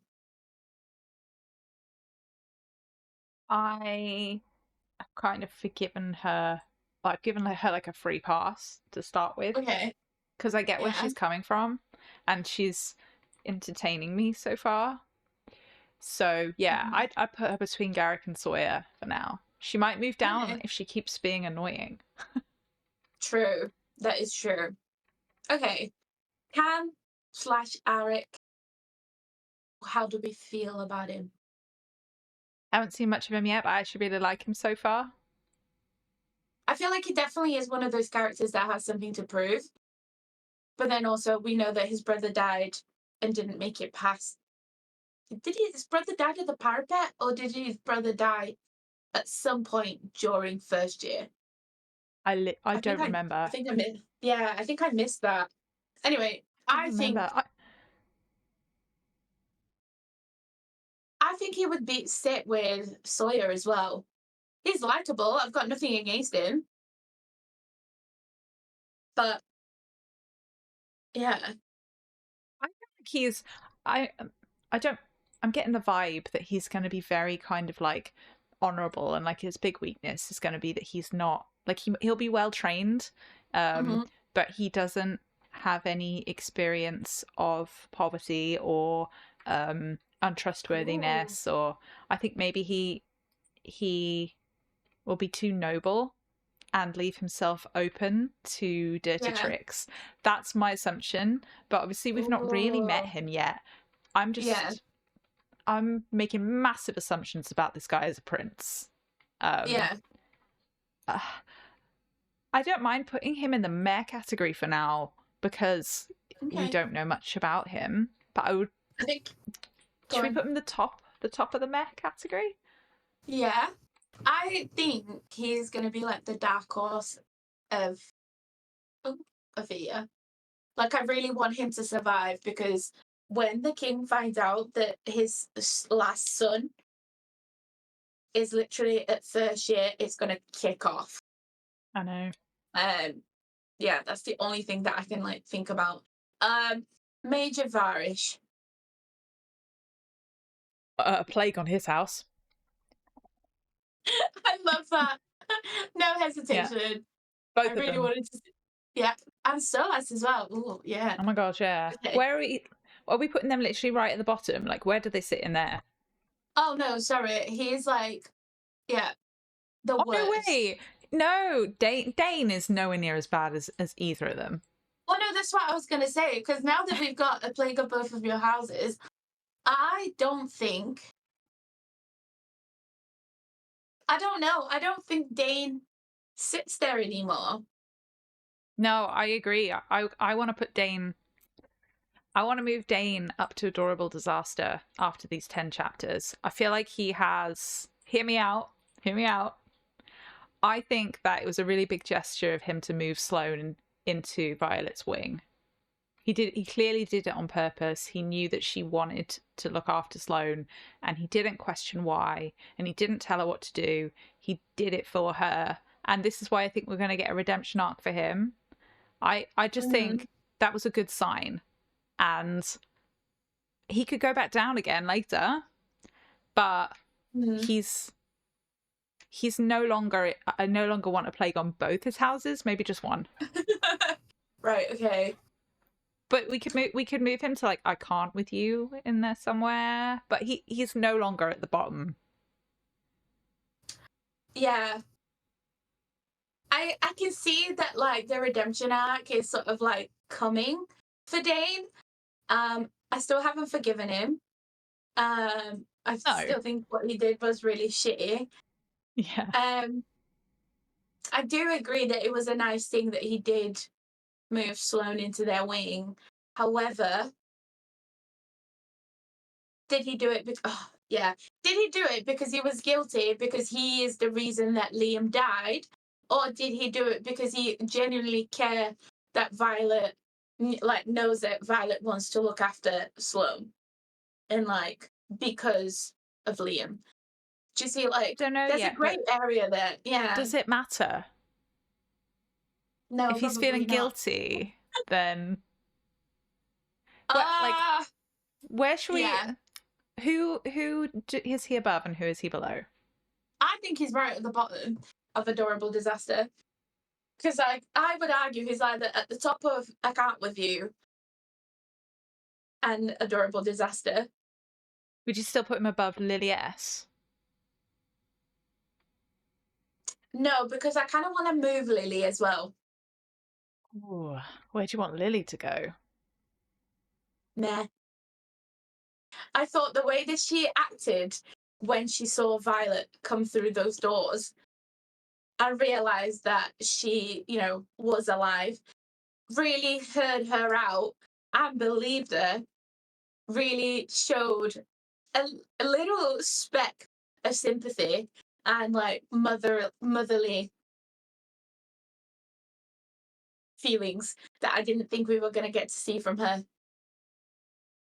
I have kind of forgiven her, like given her like a free pass to start with, Okay. because I get where Yeah. she's coming from, and she's entertaining me so far. So yeah, Mhm. I put her between Garrick and Sawyer for now. She might move down Okay. if she keeps being annoying. True. That is true. Okay. Cam slash Eric. How do we feel about him? I haven't seen much of him yet, but I actually really like him so far. I feel like he definitely is one of those characters that has something to prove. But then also, we know that his brother died and didn't make it past. Did his brother die at the parapet, or did his brother die at some point during first year? I I think don't I, I remember. think I missed. Yeah, I think I missed that. Anyway, I don't remember. I think he would be sit with Sawyer as well. He's likable. I've got nothing against him, but yeah. I feel like I I don't I'm getting the vibe that he's going to be very kind of like honorable, and like his big weakness is going to be that he's not like he'll be well trained, Mm-hmm. but he doesn't have any experience of poverty or Ooh. untrustworthiness, or I think maybe he will be too noble and leave himself open to dirty Yeah. tricks. That's my assumption, but obviously we've not really met Ooh. him yet. Yeah. I'm making massive assumptions about this guy as a prince. Um Yeah. uh, I don't mind putting him in the meh category for now because we Okay. don't know much about him. But I would I think. Go should we on. put him in the top of the meh category? Yeah. I think he's gonna be like the dark horse of oh, of the year. Like, I really want him to survive, because when the king finds out that his last son is literally at first year, it's gonna kick off. I know. Um, yeah, that's the only thing that I can like think about. Um, Major Varish. A plague on his house. I love that. No Yeah, hesitation. I both of really them. wanted to. Yeah, and Solas as well. Ooh, yeah. Oh my gosh, yeah. Okay. Where are we putting them literally right at the bottom? Like where do they sit in there? Oh no, sorry. He's like, yeah, the Oh no worst. way. No, Dain is nowhere near as bad as either of them. Well, no, that's what I was gonna say. Because now that we've got a plague of both of your houses, I don't think. I don't know. I don't think Dain sits there anymore. No, I agree. I want to put Dain. I want to move Dain up to Adorable Disaster after these 10 chapters. I feel like he has. Hear me out. Hear me out. I think that it was a really big gesture of him to move Sloane into Violet's wing. He clearly did it on purpose. He knew that she wanted to look after Sloane, and he didn't question why, and he didn't tell her what to do. He did it for her. And this is why I think we're going to get a redemption arc for him. I just Mm. think that was a good sign. And he could go back down again later, but Mm. he's no longer I no longer want a plague on both his houses, maybe just one. Right. Okay. But we could move him to like I can't with you in there somewhere. But he's no longer at the bottom. Yeah. I can see that like the redemption arc is sort of like coming for Dain. I still haven't forgiven him. I still think what he did was really shitty. Yeah. I do agree that it was a nice thing that he did move Sloane into their wing. However, did he do it? Did he do it because he was guilty? Because he is the reason that Liam died, or did he do it because he genuinely cared that Violet, like, knows that Violet wants to look after Sloane, and like because of Liam? Do you see? Like, Don't know there's yet, a great area there. Yeah. does it matter? No, If he's feeling probably not. guilty, then like where should we? Yeah. Who is he above and who is he below? I think he's right at the bottom of Adorable Disaster. Because I would argue he's either at the top of I Can't With You and Adorable Disaster. Would you still put him above Lily S? No, because I kind of want to move Lily as well. Ooh, where do you want Lily to go? Meh. I thought the way that she acted when she saw Violet come through those doors and realised that she, was alive, really heard her out and believed her, really showed a little speck of sympathy and like motherly feelings that I didn't think we were going to get to see from her.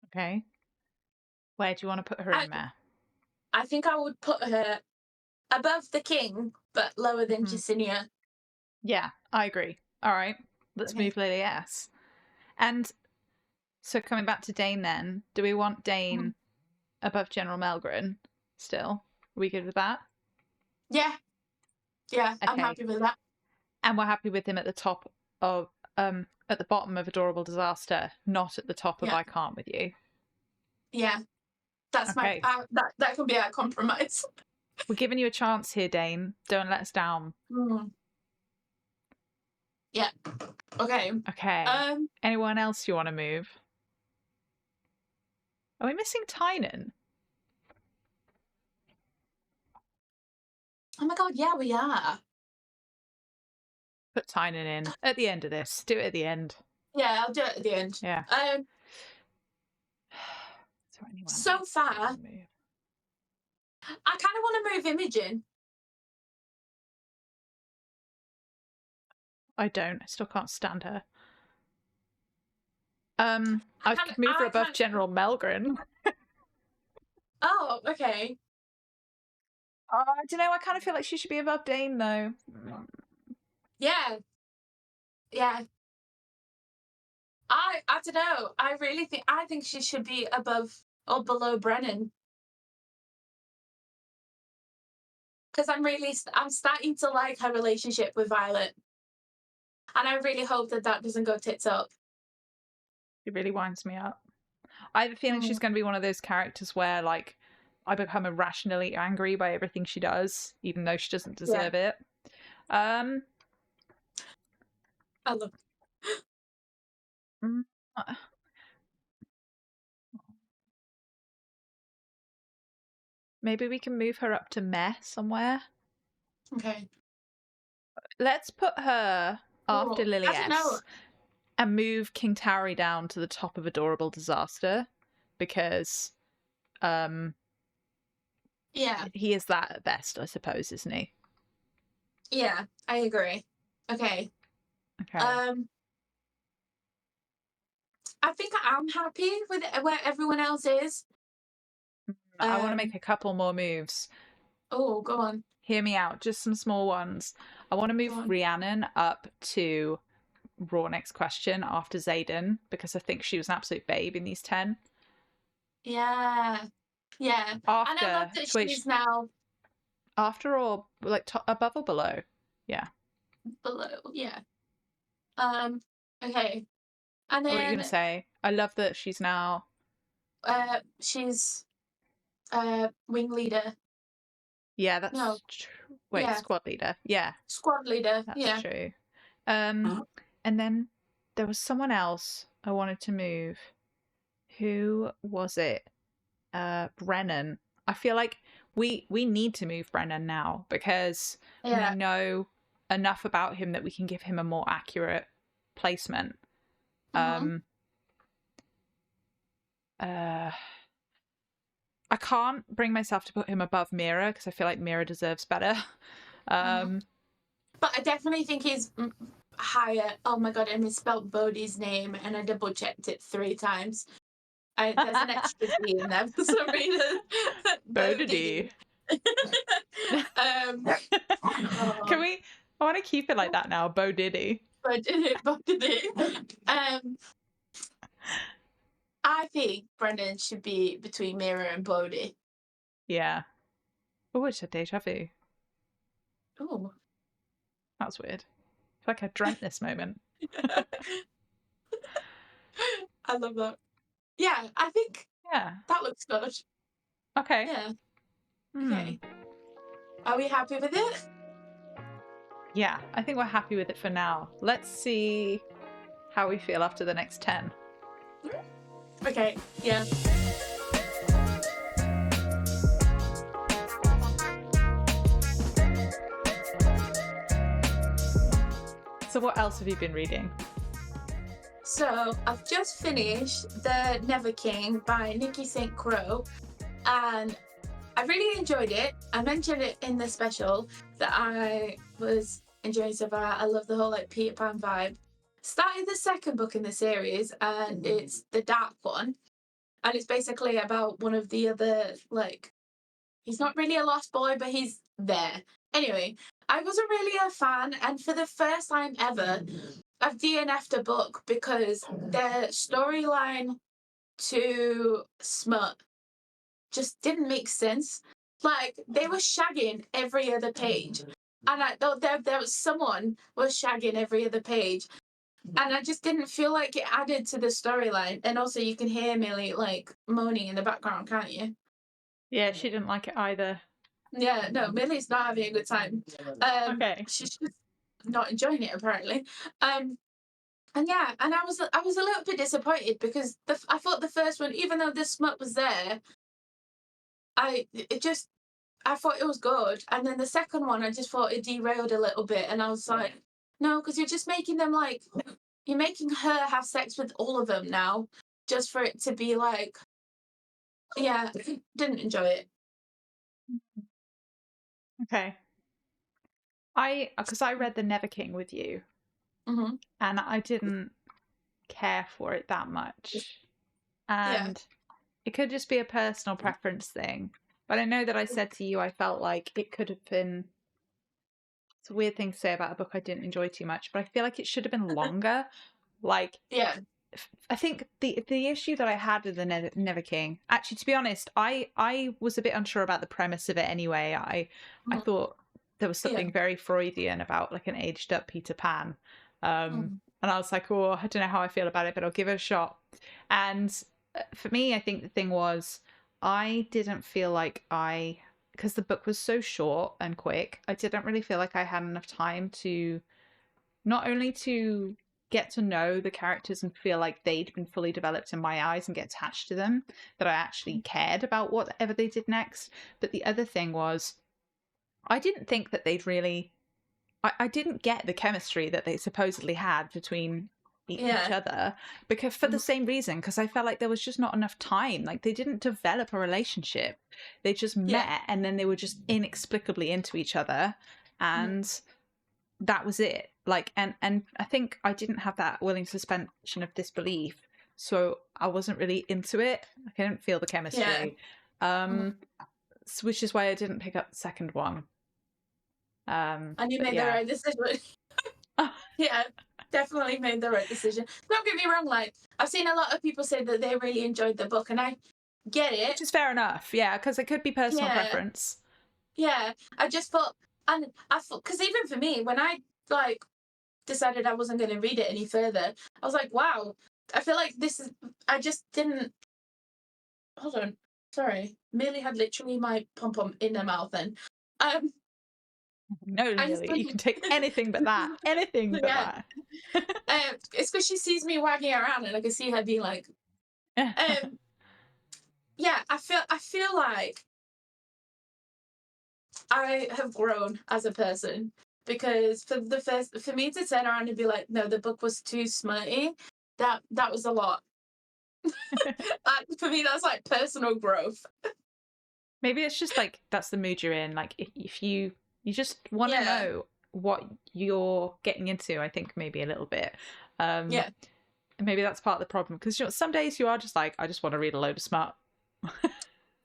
Okay. Where do you want to put her in there? I think I would put her above the king, but lower than Jacinia. Yeah, I agree. All right, let's move Lily S. And so coming back to Dain then, do we want Dain above General Melgren still? Are we good with that? Yeah. Yeah, Okay. I'm happy with that. And we're happy with him at the top of at the bottom of Adorable Disaster, not at the top of I Can't With You. Yeah. That's okay. That could be our compromise. We're giving you a chance here, Dain. Don't let us down. Yeah. Okay. Okay. Anyone else you want to move? Are we missing Tynan? Oh my god, yeah, we are. Put Tynan in at the end of this. Do it at the end. Yeah, I'll do it at the end. Yeah. So far, I kind of want to move Imogen. I don't. I still can't stand her. I could move her above General Melgren. Oh, okay. I don't know. I kind of feel like she should be above Dain, though. Yeah. Yeah. I don't know. I think she should be above or below Brennan. Because I'm starting to like her relationship with Violet. And I really hope that doesn't go tits up. It really winds me up. I have a feeling she's going to be one of those characters where, like, I become irrationally angry by everything she does, even though she doesn't deserve it. I love Maybe we can move her up to Meh somewhere. Okay. Let's put her after Lily I don't know. and move King Tarry down to the top of Adorable Disaster because he is that at best, I suppose, isn't he? Yeah, I agree. Okay. I think I'm happy with where everyone else is. I want to make a couple more moves. Oh, go on. Hear me out, just some small ones. I want to move Rhiannon up to Raw Next Question after Xaden because I think she was an absolute babe in these 10. Yeah. Yeah. After, and I love that she's now... After or like above or below? Yeah. Below, yeah. Okay. And What were you going then to say? I love that she's now... she's wing leader. Yeah, No, that's wait, yeah, squad leader. Yeah, squad leader. that's Yeah. true. And then there was someone else I wanted to move. Who was it? Brennan. I feel like we need to move Brennan now because we Yeah. know enough about him that we can give him a more accurate placement. Mm-hmm. Uh I can't bring myself to put him above Mira because I feel like Mira deserves better. Mm-hmm. But I definitely think he's higher. Oh my god, I misspelled Bodhi's name and I double checked it 3 times. There's an extra D in there for some reason. Bodhi. Bodhi. um, Can oh, we? I want to keep it like that now. Bo Diddy. Bodhi. I think Brendan should be between Mira and Bodhi. Yeah. Oh, it's a deja vu. Oh. That's weird. I feel like I dreamt this moment. I love that. Yeah, I think Yeah. that looks good. Okay. Yeah. Hmm. Okay. Are we happy with it? Yeah, I think we're happy with it for now. Let's see how we feel after the next 10. Okay, yeah. So what else have you been reading? So I've just finished The Never King by Nikki St. Crow, and I really enjoyed it. I mentioned it in the special that I was enjoying so far. I love the whole like Peter Pan vibe. Started the second book in the series, and it's the dark one, and it's basically about one of the other like he's not really a lost boy, but he's there. Anyway, I wasn't really a fan, and for the first time ever, I've DNF'd a book because the storyline to Smut just didn't make sense. Like they were shagging every other page, and I thought there was someone was shagging every other page, and I just didn't feel like it added to the storyline. And also, you can hear Millie like moaning in the background, can't you? Yeah, she didn't like it either. Yeah, no, Millie's not having a good time. Okay. She's just not enjoying it apparently. And yeah, and I was a little bit disappointed because I thought the first one, even though the smut was there, I thought it was good, and then the second one I just thought it derailed a little bit, and I was like, no, because you're just making them like you're making her have sex with all of them now, just for it to be like, yeah, didn't enjoy it. Okay. Because I read The Never King with you, Mm-hmm. and I didn't care for it that much. Yeah. And it could just be a personal preference thing. But I know that I said to you I felt like it could have been... It's a weird thing to say about a book I didn't enjoy too much, but I feel like it should have been longer. Like, Yeah. I think the issue that I had with the Never King, actually, to be honest, I was a bit unsure about the premise of it anyway. I Mm-hmm. thought there was Yeah. something very Freudian about like an aged up Peter Pan. Mm-hmm. And I was like, oh, I don't know how I feel about it, but I'll give it a shot. And for me, I think the thing was, I didn't feel like because the book was so short and quick, I didn't really feel like I had enough time to not only to get to know the characters and feel like they'd been fully developed in my eyes and get attached to them, that I actually cared about whatever they did next. But the other thing was, I didn't think that they'd really... I didn't get the chemistry that they supposedly had between each Yeah. other, because for the same reason, because I felt like there was just not enough time. Like they didn't develop a relationship. They just Yeah. met and then they were just inexplicably into each other, and that was it. Like, and I think I didn't have that willing suspension of disbelief, so I wasn't really into it. I didn't feel the chemistry. Which is why I didn't pick up the second one. And you But made the yeah. right decision. Yeah, definitely made the right decision. Don't get me wrong, like I've seen a lot of people say that they really enjoyed the book, and I get it. Which is fair enough, yeah, because it could be personal preference. Yeah, I just thought, and I thought, because even for me, when I like decided I wasn't going to read it any further, I was like, wow, I feel like this is. I just didn't. Hold on. Sorry. Millie had literally my pom pom in her mouth then. Um, No, I just Millie, you can take anything but that. Anything but yeah. that. It's because she sees me wagging around and I can see her being like, um, yeah. I feel like I have grown as a person because for me to turn around and be like, no, the book was too smutty. That was a lot. For me, that's like personal growth. Maybe it's just like that's the mood you're in. Like if you just want to Yeah. know what you're getting into, I think maybe a little bit. Yeah. Maybe that's part of the problem because some days you are just like, I just want to read a load of smut.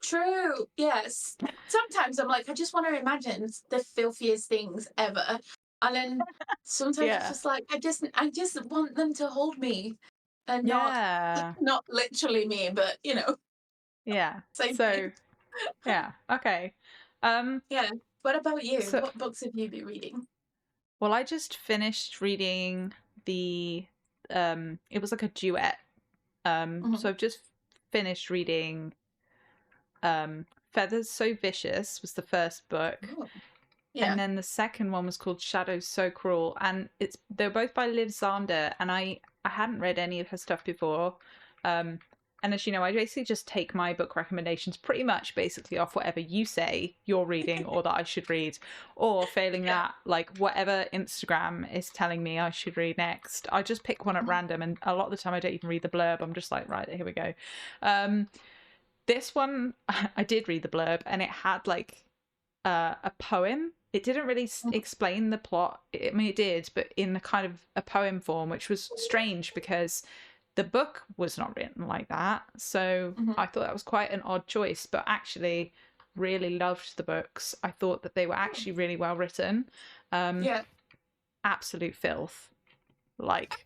True. Yes. Sometimes I'm like, I just want to imagine the filthiest things ever. And then sometimes it's Yeah. just like I just want them to hold me and Yeah. not literally me, but Yeah. same thing. So yeah. Okay. Um. Yeah. What about you? So What books have you been reading? well, I just finished reading the. It was like a duet. Mhm. So I've just finished reading. Feathers So Vicious was the first book. Oh, And yeah. then the second one was called Shadows So Cruel, and they're both by Liv Zander, and I hadn't read any of her stuff before. And as you know, I basically just take my book recommendations pretty much basically off whatever you say you're reading or that I should read, or failing Yeah. that, like whatever Instagram is telling me I should read next. I just pick one at random, and a lot of the time I don't even read the blurb. I'm just like, right, here we go. This one I did read the blurb, and it had like a poem. It didn't really explain the plot. I mean, it did, but in a kind of a poem form, which was strange because the book was not written like that. So Mhm. I thought that was quite an odd choice, but actually really loved the books. I thought that they were actually really well written. Yeah. Absolute filth. Like,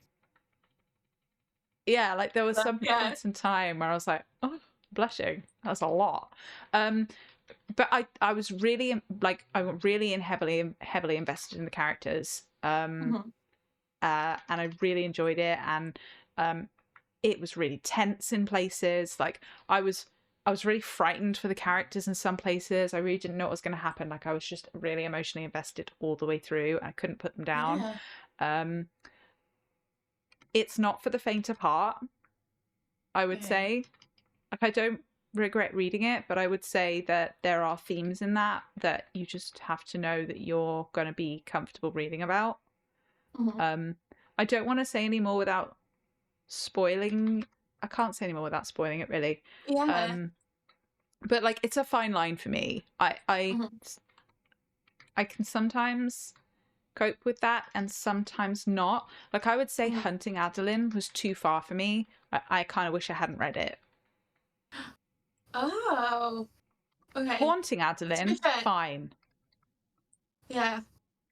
yeah, like there was some Yeah. points in time where I was like, oh, blushing. That's a lot. Um, but I was really like I was really heavily invested in the characters, Mhm. and I really enjoyed it, and it was really tense in places. Like I was really frightened for the characters in some places. I really didn't know what was going to happen. Like I was just really emotionally invested all the way through. I couldn't put them down. Yeah. Um, it's not for the faint of heart, I would Okay. say. Like I don't regret reading it, but I would say that there are themes in that you just have to know that you're going to be comfortable reading about. Mhm. Um, I don't want to say any more without spoiling. I can't say any more without spoiling it, really. Yeah. Um, but like, it's a fine line for me. Mhm. I can sometimes cope with that and sometimes not. Like, I would say Mhm. Hunting Adeline was too far for me. I kind of wish I hadn't read it. Oh. Okay. Haunting To be Adeline, fair, fine. yeah.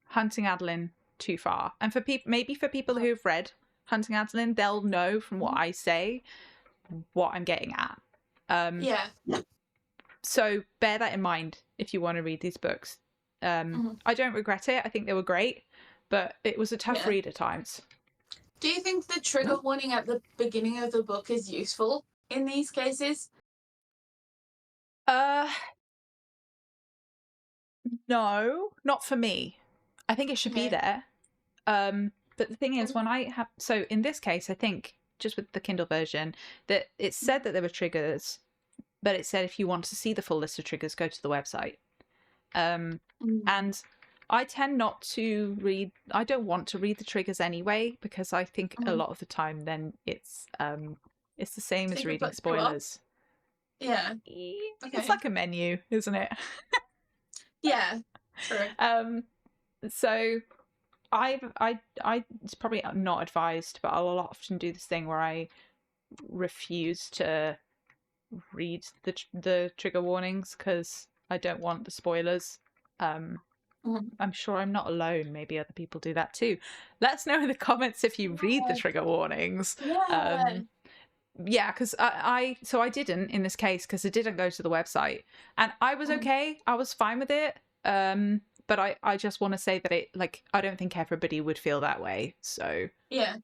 Hunting Adeline, too far. And for people, maybe for people Uh-huh. who've read Hunting Adeline, they'll know from what Mhm. I say what I'm getting at. Um, Yeah. so bear that in mind if you want to read these books. Mhm. I don't regret it. I think they were great, but it was a tough Yeah. read at times. Do you think the trigger warning at the beginning of the book is useful in these cases? Uh, no, not for me. I think it should be Okay. there. But the thing is, when I have, so in this case, I think just with the Kindle version, that it said that there were triggers, but it said if you want to see the full list of triggers, go to the website. Mm. And I tend not to read. I don't want to read the triggers anyway because I think a Mhm. lot of the time then it's the same as Think it reading puts you off? spoilers. Yeah. It's Okay. like a menu, isn't it? Yeah. True. So I it's probably not advised, but I'll often do this thing where I refuse to read the trigger warnings because I don't want the spoilers. Mhm. I'm sure I'm not alone. Maybe other people do that too. Let us know in the comments if you read the Yeah. trigger warnings. Yeah. Yeah, because so I didn't in this case because it didn't go to the website, and I was Mhm. okay. I was fine with it. But I just want to say that it like I don't think everybody would feel that way. So Yeah.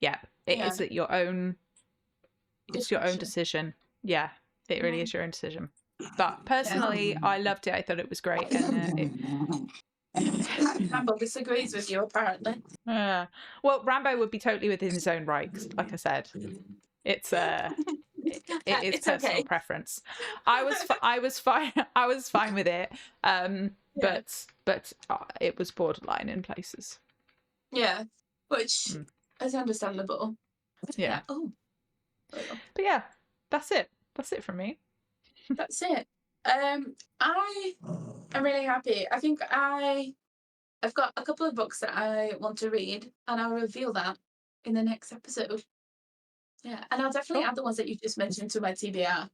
yeah. It is at your own. It's your own Discretion. decision. Yeah, it really is your own decision. But personally, I loved it. I thought it was great, and Campbell disagrees with you apparently. well, Rambo would be totally within his own right. 'Cause, like I said, it's it is It's personal okay. preference. I was fine. I was fine with it. But it was borderline in places. Yeah, which is understandable. Yeah. Oh. But yeah, that's it. That's it from me. That's it. I am really happy. I think I've got a couple of books that I want to read, and I'll reveal that in the next episode. Yeah, and I'll definitely add the ones that you just mentioned to my TBR.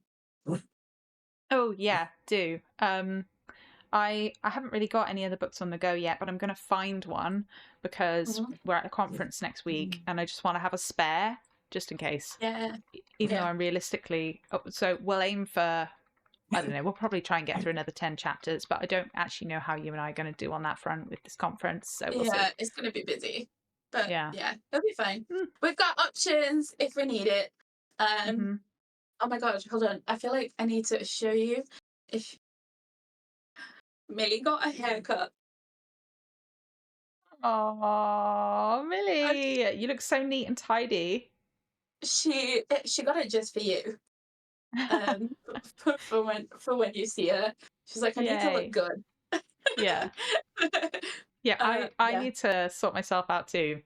Oh yeah, do. I haven't really got any other books on the go yet, but I'm going to find one because we're at a conference next week, and I just want to have a spare just in case. Yeah. Even though I'm realistically, so we'll aim for. I don't know. We'll probably try and get through another 10 chapters, but I don't actually know how you and I are going to do on that front with this conference. So we'll see. It's going to be busy, but yeah, it'll be fine. We've got options if we need it. Oh my god, hold on. I feel like I need to show you if Millie got a haircut. Oh, Millie, you look so neat and tidy. She got it just for you. For when you see her, she's like, I need to look good. Yeah. Yeah, I need to sort myself out too.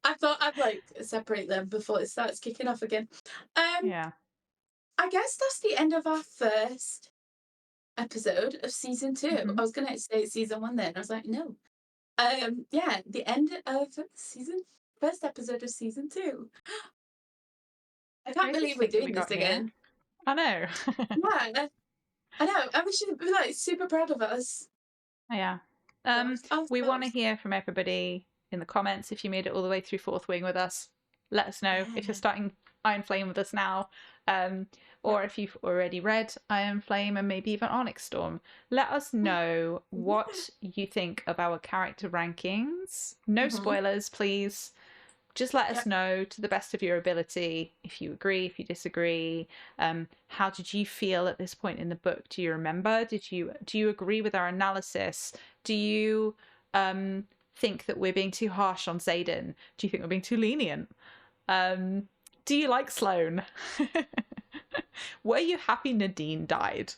I thought I'd like separate them before it starts kicking off again. Yeah. I guess that's the end of our first episode of season 2. I was gonna say season 1 then. I was like, no. The end of first episode of season 2. I can't believe we're doing this again. I know. Yeah, I know. And we should be like super proud of us. Yeah. We want to hear from everybody in the comments. If you made it all the way through Fourth Wing with us, let us know. If you're starting Iron Flame with us now, or if you've already read Iron Flame and maybe even Onyx Storm, let us know what you think of our character rankings. No spoilers, please. Just let us know to the best of your ability if you agree, if you disagree. How did you feel at this point in the book? Do you remember? Do you agree with our analysis? Do you think that we're being too harsh on Xaden? Do you think we're being too lenient? Do you like Sloane? Were you happy Nadine died?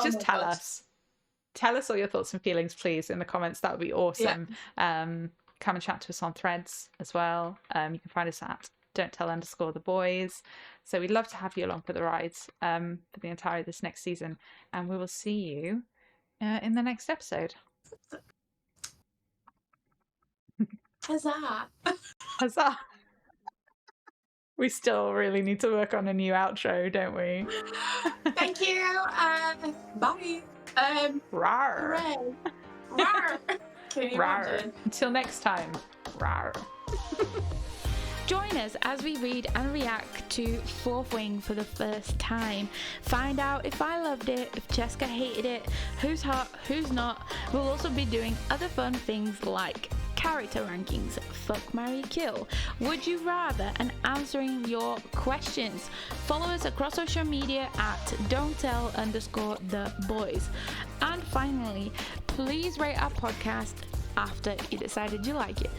Just tell us. Tell us all your thoughts and feelings, please, in the comments. That would be awesome. Come and chat to us on Threads as well. You can find us at don't_tell_the_boys. So we'd love to have you along for the rides for the entirety of this next season. And we will see you in the next episode. Huzzah! Huzzah! We still really need to work on a new outro, don't we? Thank you. Bye. Rawr. Hooray. Rawr. Can you imagine? Until next time. Rawr. Join us as we read and react to Fourth Wing for the first time. Find out if I loved it, if Jessica hated it, who's hot, who's not. We'll also be doing other fun things like character rankings, fuck, marry, kill, would you rather, and answering your questions. Follow us across social media at don't_tell_the_boys. And finally, please rate our podcast after you decided you like it.